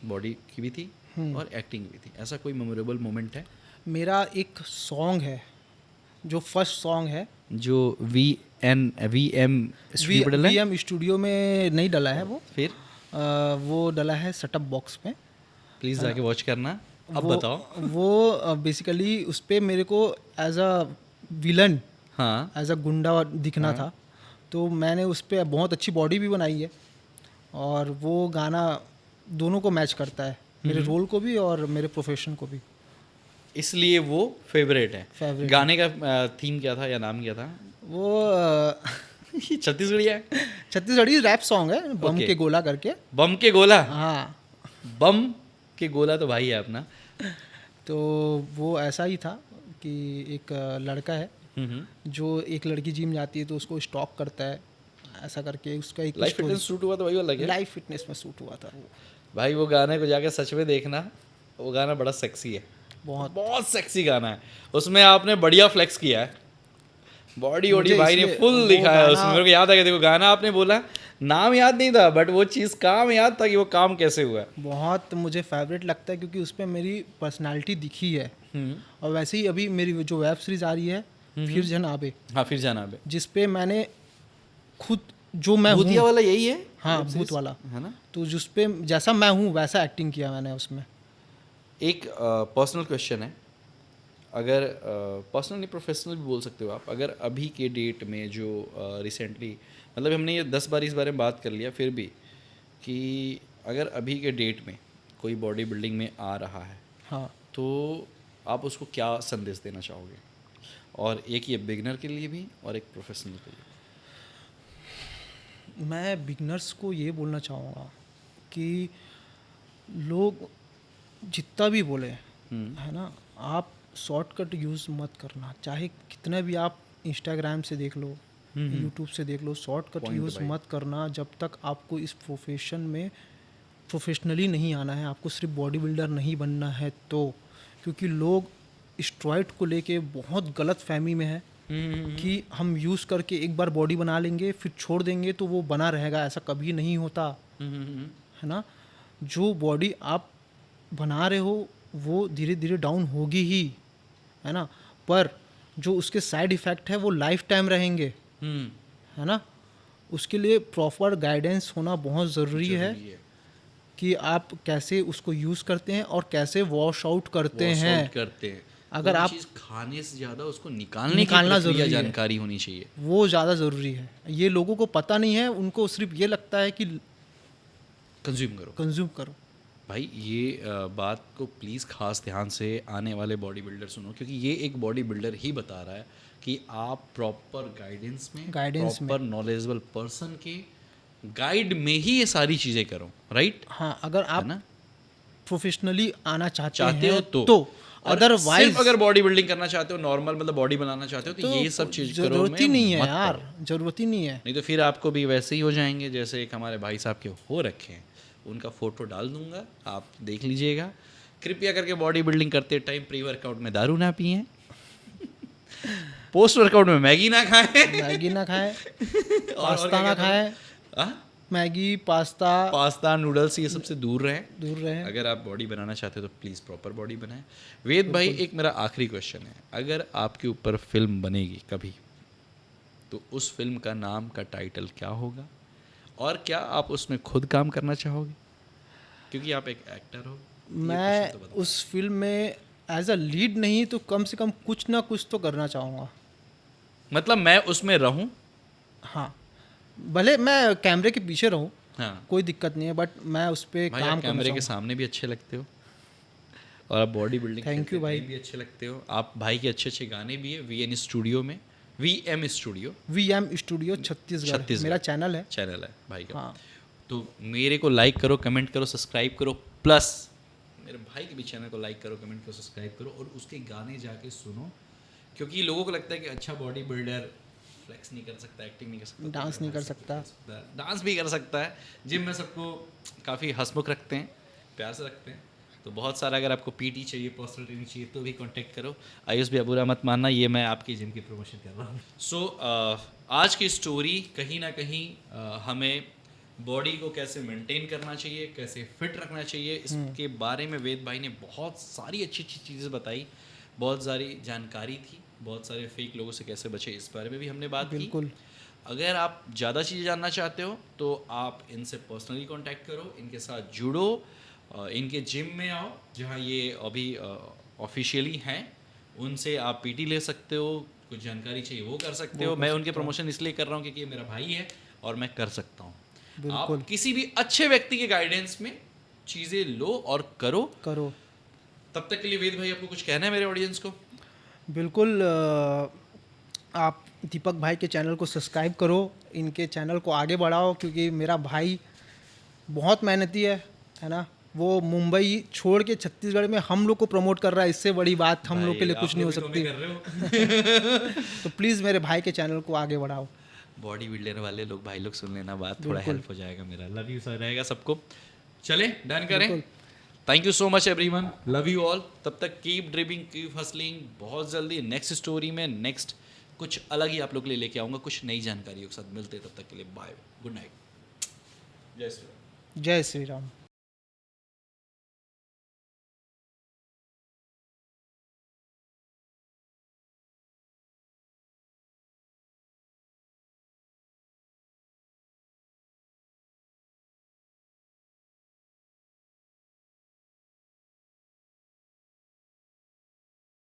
Speaker 3: बॉडी की भी थी और एक्टिंग भी थी। ऐसा कोई मेमोरेबल मोमेंट है?
Speaker 1: मेरा एक सॉन्ग है जो फर्स्ट सॉन्ग है,
Speaker 3: जो VM स्टूडियो पर डला है?
Speaker 1: VM स्टूडियो में नहीं डला है वो,
Speaker 3: फिर
Speaker 1: वो डला है सेटअप बॉक्स में।
Speaker 3: प्लीज़ जाके वॉच करना। अब
Speaker 1: वो,
Speaker 3: बताओ।
Speaker 1: वो बेसिकली उस पर मेरे को एज अ विलन,
Speaker 3: हाँ,
Speaker 1: एज अ गुंडा दिखना था, तो मैंने उस पर बहुत अच्छी बॉडी भी बनाई है और वो गाना दोनों को मैच करता है, मेरे रोल को भी और मेरे प्रोफेशन को भी।
Speaker 3: इसलिए वो फेवरेट है।
Speaker 1: फेवरेट
Speaker 3: गाने का थीम क्या था या नाम क्या था?
Speaker 1: वो
Speaker 3: छत्तीसगढ़ी है,
Speaker 1: छत्तीसगढ़ी रैप सॉन्ग है, बम
Speaker 3: Okay.
Speaker 1: के गोला करके।
Speaker 3: बम के गोला।
Speaker 1: हाँ,
Speaker 3: बम के गोला तो भाई है अपना।
Speaker 1: तो वो ऐसा ही था कि एक लड़का है जो एक लड़की जिम जाती है तो उसको स्टॉक करता है, ऐसा करके उसका एक
Speaker 3: लाइफ फिटनेस शूट हुआ तो वही वाला है।
Speaker 1: लाइफ फिटनेस में शूट हुआ था।
Speaker 3: भाई वो गाने को जाके सच में देखना, वो गाना बड़ा सेक्सी है,
Speaker 1: बहुत
Speaker 3: बहुत सेक्सी गाना है। उसमें आपने बढ़िया फ्लेक्स किया है, बॉडी वॉडी
Speaker 1: मुझे
Speaker 3: भाई ने
Speaker 1: इसलिए
Speaker 3: फुल
Speaker 1: वो
Speaker 3: दिखाया है उसमें।
Speaker 1: गाना-
Speaker 3: मेरे को याद आ गया, देखो गाना आपने बोला, नाम याद नहीं था बट वो चीज़ काम याद था कि वो काम कैसे हुआ है।
Speaker 1: बहुत मुझे फेवरेट लगता है क्योंकि उस पर मेरी पर्सनालिटी दिखी है। और वैसे ही अभी मेरी जो वेब सीरीज आ रही है फिर जन आबे,
Speaker 3: हाँ, फिर जाना बे।
Speaker 1: जिस पे मैंने खुद जो मैं
Speaker 3: भूतिया
Speaker 1: हूँ,
Speaker 3: वाला यही है,
Speaker 1: हाँ
Speaker 3: web
Speaker 1: भूत
Speaker 3: series?
Speaker 1: वाला,
Speaker 3: है ना।
Speaker 1: तो जिस पे जैसा मैं हूँ वैसा एक्टिंग किया मैंने उसमें।
Speaker 3: एक पर्सनल क्वेश्चन है, अगर पर्सनल नहीं प्रोफेशनल भी बोल सकते हो आप, अगर अभी के डेट में जो रिसेंटली, मतलब हमने ये 10 बार इस बारे में बात कर लिया, फिर भी कि अगर अभी के डेट में कोई बॉडी बिल्डिंग में आ रहा है
Speaker 1: हाँ,
Speaker 3: तो आप उसको क्या संदेश देना चाहोगे? और एक ये बिगनर के लिए भी और एक प्रोफेशनल के लिए।
Speaker 1: मैं बिगनर्स को ये बोलना चाहूँगा कि लोग जितना भी बोले है ना, आप शॉर्टकट यूज़ मत करना, चाहे कितने भी आप इंस्टाग्राम से देख लो, यूट्यूब से देख लो, शॉर्टकट
Speaker 3: Point
Speaker 1: यूज़
Speaker 3: भाई।
Speaker 1: मत करना जब तक आपको इस प्रोफेशन में प्रोफेशनली नहीं आना है, आपको सिर्फ बॉडी बिल्डर नहीं बनना है तो। क्योंकि लोग स्टेरॉइड को लेके बहुत गलत फहमी में है कि हम यूज़ करके एक बार बॉडी बना लेंगे फिर छोड़ देंगे तो वो बना रहेगा, ऐसा कभी नहीं होता है ना। जो बॉडी आप बना रहे हो वो धीरे धीरे डाउन होगी ही, है ना, पर जो उसके साइड इफ़ेक्ट है वो लाइफ टाइम रहेंगे, है ना। उसके लिए प्रॉपर गाइडेंस होना बहुत ज़रूरी है कि आप कैसे उसको यूज़ करते हैं और कैसे वॉश आउट करते हैं।
Speaker 3: करते हैं।
Speaker 1: अगर
Speaker 3: कोई
Speaker 1: आप
Speaker 3: चीज़ खाने से ज़्यादा उसको निकालना
Speaker 1: निकालना
Speaker 3: ज़रूरी
Speaker 1: ज़रूरी है।
Speaker 3: जानकारी होनी चाहिए।
Speaker 1: वो ज़्यादा ज़रूरी है, ये लोगों को पता नहीं है, उनको सिर्फ ये लगता है कि
Speaker 3: कंज्यूम करो
Speaker 1: कंज्यूम करो।
Speaker 3: भाई। ये बात को प्लीज़ खास ध्यान से आने वाले बॉडी बिल्डर सुनो, क्योंकि ये एक बॉडी बिल्डर ही बता रहा है कि आप प्रॉपर गाइडेंस में, प्रॉपर नॉलेजेबल पर्सन के गाइड में ही ये सारी चीज़ें करो, राइट।
Speaker 1: हाँ, अगर आप
Speaker 3: ना
Speaker 1: प्रोफेशनली आना चाहते
Speaker 3: हो
Speaker 1: हैं
Speaker 3: तो
Speaker 1: अदरवाइज
Speaker 3: सिर्फ अगर बॉडी बिल्डिंग करना चाहते हो, नॉर्मल मतलब बॉडी बनाना चाहते हो, तो ये सब चीज़ करो,
Speaker 1: जरूरत ही
Speaker 3: में
Speaker 1: नहीं है
Speaker 3: मत
Speaker 1: यार,
Speaker 3: पड़ो।
Speaker 1: जरूरत ही नहीं है।
Speaker 3: नहीं तो फिर आपको भी वैसे ही हो जाएंगे जैसे एक हमारे भाई साहब के हो रखे हैं। उनका फोटो डाल दूंगा, आप देख लीजिएगा। कृपया करके बॉडी बिल्डिंग करते टाइम प्री वर्कआउट में दारू ना पिएं, पोस्ट वर्कआउट में मैगी ना खाएं,
Speaker 1: मैगी ना खाए, पास्ता ना खाए, मैगी
Speaker 3: पास्ता नूडल्स ये सबसे दूर रहें।
Speaker 1: दूर रहे।
Speaker 3: अगर आप बॉडी बनाना चाहते हो तो प्लीज़ प्रॉपर बॉडी बनाएं। वेद भाई, एक मेरा आखिरी क्वेश्चन है, अगर आपके ऊपर फिल्म बनेगी कभी तो उस फिल्म का नाम का टाइटल क्या होगा और क्या आप उसमें खुद काम करना चाहोगे? क्योंकि आप एक एक्टर हो।
Speaker 1: मैं उस फिल्म में एज अ लीड नहीं तो कम से कम कुछ ना कुछ तो करना चाहूँगा।
Speaker 3: मतलब मैं उसमें रहूं?
Speaker 1: हाँ, भले मैं कैमरे के पीछे रहूँ
Speaker 3: हाँ
Speaker 1: कोई दिक्कत नहीं है, बट मैं उस पर
Speaker 3: भाई
Speaker 1: काम
Speaker 3: आप
Speaker 1: करना
Speaker 3: कैमरे के
Speaker 1: चाहूँगा।
Speaker 3: सामने भी अच्छे लगते हो और आप बॉडी बिल्डिंग
Speaker 1: Thank you भाई।
Speaker 3: भी अच्छे लगते हो। आप भाई के अच्छे अच्छे गाने भी है VN स्टूडियो में, VM studio
Speaker 1: VM studio Chhattisgarh मेरा चैनल है।
Speaker 3: चैनल है भाई का।
Speaker 1: हाँ
Speaker 3: तो मेरे को लाइक करो, कमेंट करो, सब्सक्राइब करो, प्लस मेरे भाई के भी चैनल को लाइक करो, कमेंट करो, सब्सक्राइब करो और उसके गाने जाके सुनो, क्योंकि लोगों को लगता है कि अच्छा बॉडी बिल्डर फ्लेक्स नहीं कर सकता, एक्टिंग नहीं कर सकता,
Speaker 1: डांस नहीं कर सकता।
Speaker 3: डांस भी कर सकता है। जिम में सबको काफ़ी हंसमुख रखते हैं, प्यार से रखते हैं। तो बहुत सारा अगर आपको पीटी चाहिए, पर्सनल ट्रेनिंग चाहिए तो भी कांटेक्ट करो। आयुष भी बुरा मत मानना, ये मैं आपकी जिम की प्रमोशन कर रहा हूँ। सो आज की स्टोरी कहीं ना कहीं हमें बॉडी को कैसे मेंटेन करना चाहिए, कैसे फिट रखना चाहिए, इसके बारे में वेद भाई ने बहुत सारी अच्छी अच्छी चीज़ें बताई, बहुत सारी जानकारी थी, बहुत सारे फेक लोगों से कैसे बचे इस बारे में भी हमने बात की।
Speaker 1: बिल्कुल।
Speaker 3: अगर आप ज़्यादा चीज़ें जानना चाहते हो तो आप इनसे पर्सनली कांटेक्ट करो, इनके साथ जुड़ो, इनके जिम में आओ जहाँ ये अभी ऑफिशियली हैं, उनसे आप पीटी ले सकते हो, कुछ जानकारी चाहिए वो कर सकते हो। मैं उनके प्रमोशन इसलिए कर रहा हूँ क्योंकि ये मेरा भाई है और मैं कर सकता हूँ। आप किसी भी अच्छे व्यक्ति के गाइडेंस में चीज़ें लो और करो। तब तक के लिए वेद भाई आपको कुछ कहना है मेरे ऑडियंस को?
Speaker 1: बिल्कुल। आप दीपक भाई के चैनल को सब्सक्राइब करो, इनके चैनल को आगे बढ़ाओ, क्योंकि मेरा भाई बहुत मेहनती है ना। वो मुंबई छोड़ के छत्तीसगढ़ में हम लोग को प्रमोट कर रहा है, इससे बड़ी बात हम लोग के लिए कुछ नहीं हो सकती। तो प्लीज़ मेरे भाई के चैनल को आगे बढ़ाओ।
Speaker 3: बॉडी बिल्डर वाले लोग भाई लोग सुन लेना बात, थोड़ा हेल्प हो जाएगा मेरा। लव यू सर रहेगा सबको। चले डन करें। Thank you so much everyone, love you all. तब तक कीप ड्रीमिंग, कीप हसलिंग। बहुत जल्दी नेक्स्ट स्टोरी में नेक्स्ट कुछ अलग ही आप लोग के लिए लेके आऊँगा, कुछ नई जानकारियों के साथ मिलते हैं। तब तक के लिए बाय, गुड नाइट, जय श्री राम।
Speaker 1: जय श्री राम।